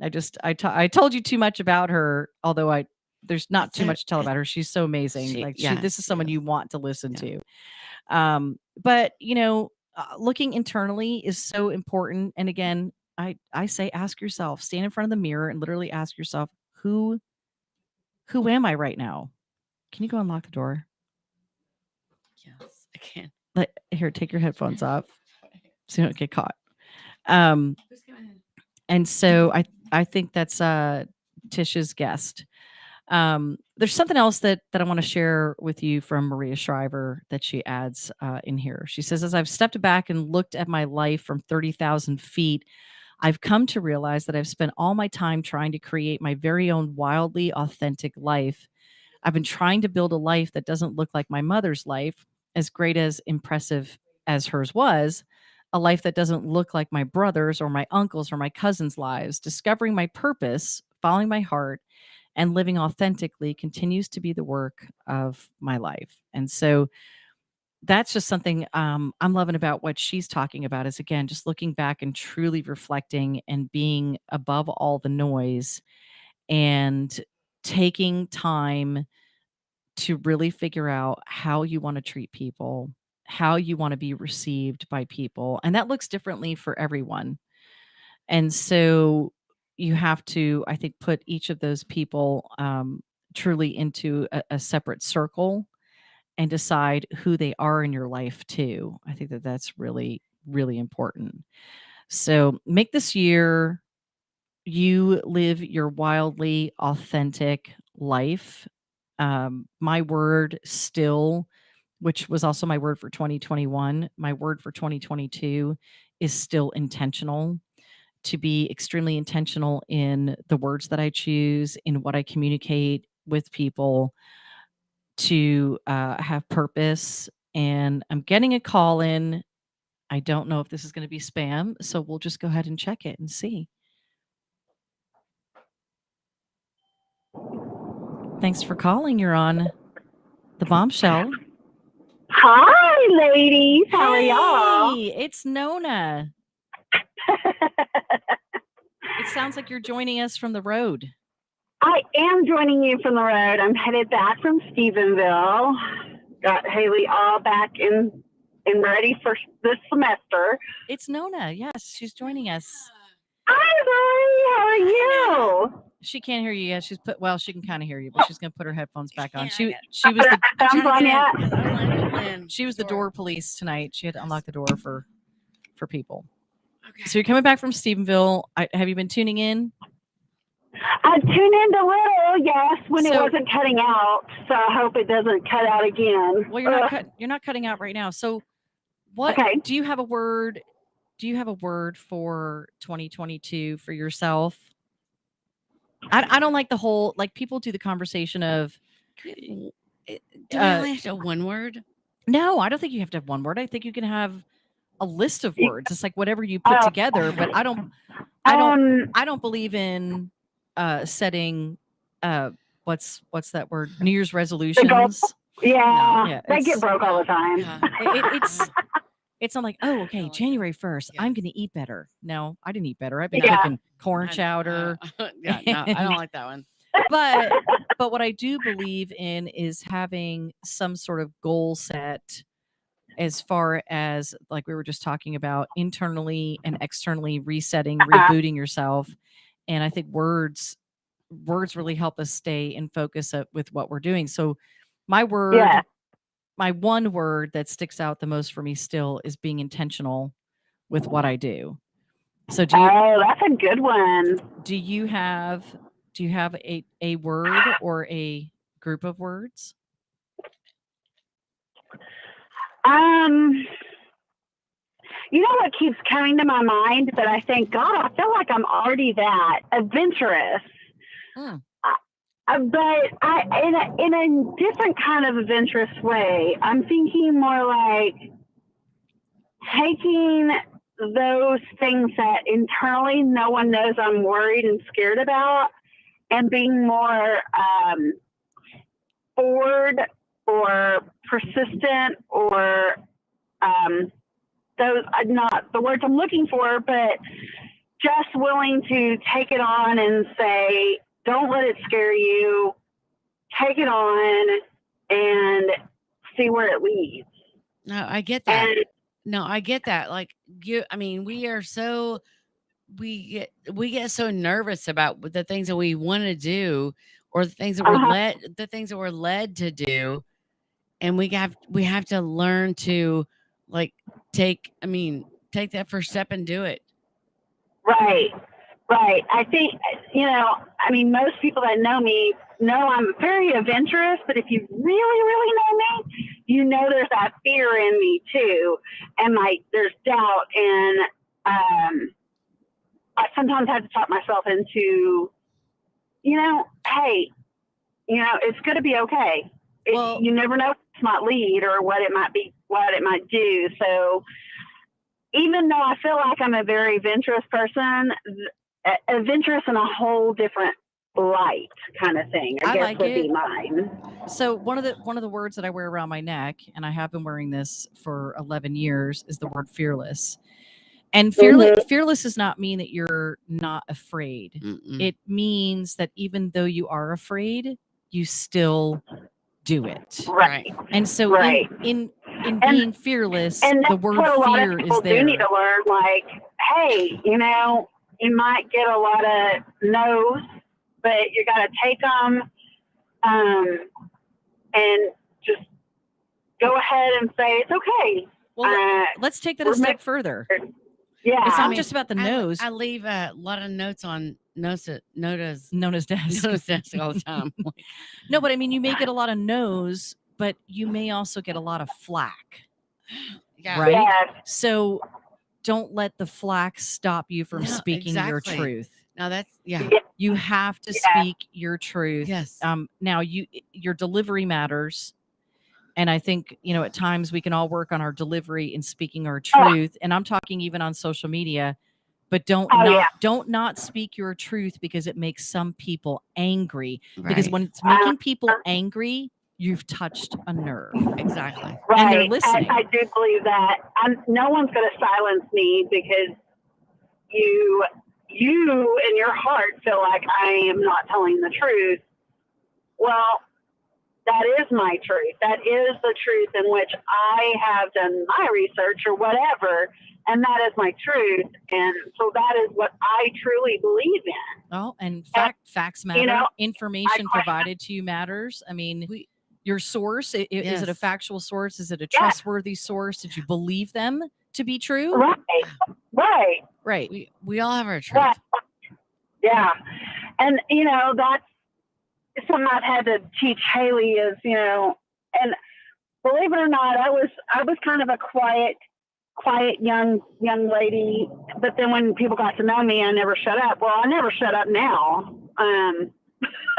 Speaker 8: I told you too much about her, although there's not too much to tell about her. She's so amazing. This is someone you want to listen to. But looking internally is so important. And again, I say, ask yourself, stand in front of the mirror and literally ask yourself, who who am I right now? Can you go unlock the door?
Speaker 9: Yes, I can.
Speaker 8: Here, take your headphones off so you don't get caught. And so I think that's Tish's guest. There's something else that I want to share with you from Maria Shriver that she adds in here. She says, as I've stepped back and looked at my life from 30,000 feet, I've come to realize that I've spent all my time trying to create my very own wildly authentic life. I've been trying to build a life that doesn't look like my mother's life, as great as impressive as hers was, a life that doesn't look like my brother's or my uncle's or my cousin's lives. Discovering my purpose, following my heart, and living authentically continues to be the work of my life. And so that's just something I'm loving about what she's talking about is, again, just looking back and truly reflecting and being above all the noise and taking time to really figure out how you want to treat people, how you want to be received by people. And that looks differently for everyone. And so you have to, I think, put each of those people truly into a separate circle and decide who they are in your life too. I think that that's really, really important. So make this year you live your wildly authentic life. My word still, which was also my word for 2021, my word for 2022 is still intentional. To be extremely intentional in the words that I choose, in what I communicate with people, to have purpose. And I'm getting a call in. I don't know if this is going to be spam, so we'll just go ahead and check it and see. Thanks for calling. You're on the Bombshell.
Speaker 13: Hi, ladies. How are y'all?
Speaker 8: Hey, it's Nona. It sounds like you're joining us from the road.
Speaker 13: I am joining you from the road. I'm headed back from Stephenville. Got Haley all back in ready for this semester.
Speaker 8: It's Nona. Yes, she's joining us.
Speaker 13: Hi, Lori. How are you?
Speaker 8: She can't hear you yet. She can kind of hear you, but she's going to put her headphones back on. She was she was the door police tonight. She had to unlock the door for people. Okay. So you're coming back from Stephenville. Have you been tuning in?
Speaker 13: I tuned in a little, yes, when it wasn't cutting out. So I hope it doesn't cut out again.
Speaker 8: Well, you're not cutting out right now. So do you have a word? Do you have a word for 2022 for yourself? I don't like the whole, like, people do the conversation of,
Speaker 9: do we only have to have one word?
Speaker 8: No, I don't think you have to have one word. I think you can have a list of words. It's like whatever you put together, but I don't believe in setting what's that word? New Year's resolutions.
Speaker 13: Yeah, they get broke all the time.
Speaker 8: Yeah. It's not like, oh, okay, January 1st, I'm going to eat better. No, I didn't eat better. I've been cooking corn chowder.
Speaker 9: No, I don't like that one.
Speaker 8: But what I do believe in is having some sort of goal set as far as, like we were just talking about, internally and externally resetting, rebooting yourself. And I think words really help us stay in focus with what we're doing. So my one word that sticks out the most for me still is being intentional with what I do. So
Speaker 13: that's a good one.
Speaker 8: Do you have a word or a group of words?
Speaker 13: You know what keeps coming to my mind, but I think, God, I feel like I'm already that adventurous. But in a different kind of adventurous way. I'm thinking more like taking those things that internally no one knows I'm worried and scared about, and being more forward or persistent, or those are not the words I'm looking for, but just willing to take it on and say, don't let it scare you. Take it on and see where it leads.
Speaker 9: No, I get that. I get that. Like we get so nervous about the things that we want to do or the things that we're led to do, and we have to learn to like take that first step and do it.
Speaker 13: Right. I think, most people that know me know I'm very adventurous, but if you really, really know me, you know there's that fear in me too. And there's doubt. And I sometimes have to talk myself into, hey, it's going to be okay. You never know what it might lead or what it might be, what it might do. So even though I feel like I'm a very adventurous person, adventurous in a whole different light kind of thing, I guess
Speaker 8: like
Speaker 13: would
Speaker 8: it.
Speaker 13: be mine.
Speaker 8: So one of the words that I wear around my neck, and I have been wearing this for 11 years, is the word fearless. And fearless does not mean that you're not afraid.
Speaker 9: Mm-mm.
Speaker 8: It means that even though you are afraid, you still do it.
Speaker 13: Right.
Speaker 8: And so in being fearless,
Speaker 13: And
Speaker 8: the
Speaker 13: that's
Speaker 8: word
Speaker 13: what a lot
Speaker 8: fear
Speaker 13: of people
Speaker 8: is there.
Speaker 13: do need to learn. Like, hey, you might get a lot of no's, but you got to take them and just go ahead and say it's okay.
Speaker 8: Well, let's take that a step further.
Speaker 13: Yeah,
Speaker 8: it's not just about the nose.
Speaker 9: I leave a lot of notes on Nona's desk.
Speaker 8: Nona's desk
Speaker 9: all the time.
Speaker 8: No, but I mean, you may get a lot of no's, but you may also get a lot of flack.
Speaker 9: Yeah.
Speaker 8: Right.
Speaker 13: Yes.
Speaker 8: So don't let the flack stop you from speaking your
Speaker 9: exactly.
Speaker 8: truth.
Speaker 9: Now that's
Speaker 8: You have to speak your truth.
Speaker 9: Yes.
Speaker 8: Now your delivery matters. And I think, at times we can all work on our delivery and speaking our truth. And I'm talking even on social media, but don't not speak your truth because it makes some people angry. Because
Speaker 9: Right.
Speaker 8: when it's making people angry, you've touched a nerve.
Speaker 9: Exactly.
Speaker 13: Right.
Speaker 8: And they're listening.
Speaker 13: I do believe that. No one's going to silence me because you in your heart feel like I am not telling the truth. Well, that is my truth. That is the truth in which I have done my research or whatever. And that is my truth. And so that is what I truly believe in.
Speaker 8: Oh, and facts matter. Information provided to you matters. I mean, your source, is it a factual source? Is it a trustworthy source? Did you believe them to be true?
Speaker 13: Right.
Speaker 9: We all have our truth.
Speaker 13: Yeah. And, that's something I've had to teach Haley is, and believe it or not, I was kind of a quiet young lady, but then when people got to know me, I never shut up. Well, I never shut up now.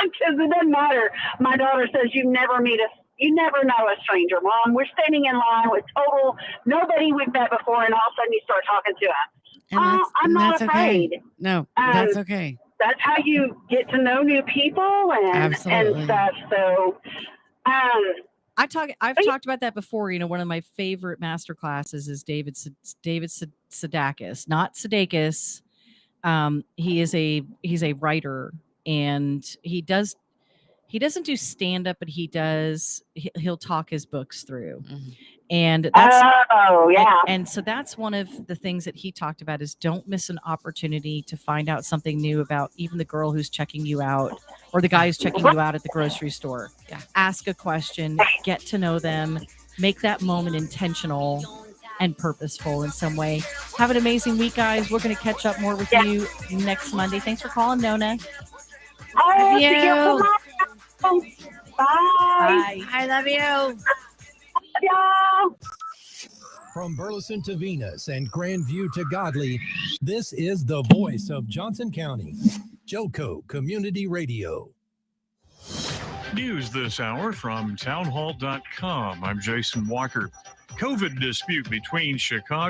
Speaker 13: Because it doesn't matter. My daughter says you never know a stranger, Mom. We're standing in line with nobody we've met before, and all of a sudden you start talking to us. I'm not afraid.
Speaker 9: Okay. No, that's okay.
Speaker 13: That's how you get to know new people and stuff. So,
Speaker 8: I've talked about that before. One of my favorite master classes is David Sudeikis, not Sudeikis. He's a writer, and he doesn't do stand up, but he'll talk his books through.
Speaker 9: Mm-hmm.
Speaker 8: And that's
Speaker 13: yeah.
Speaker 8: And so that's one of the things that he talked about is don't miss an opportunity to find out something new about even the girl who's checking you out or the guy who's checking you out at the grocery store.
Speaker 9: Yeah.
Speaker 8: Ask a question, get to know them, make that moment intentional and purposeful in some way. Have an amazing week, guys. We're going to catch up more with you next Monday. Thanks for calling, Nona.
Speaker 13: Love
Speaker 9: you.
Speaker 13: Bye.
Speaker 9: I love you.
Speaker 13: Y'all.
Speaker 5: From Burleson to Venus and Grandview to Godley, this is the voice of Johnson County, Joco Community Radio.
Speaker 2: News this hour from townhall.com. I'm Jason Walker. COVID dispute between Chicago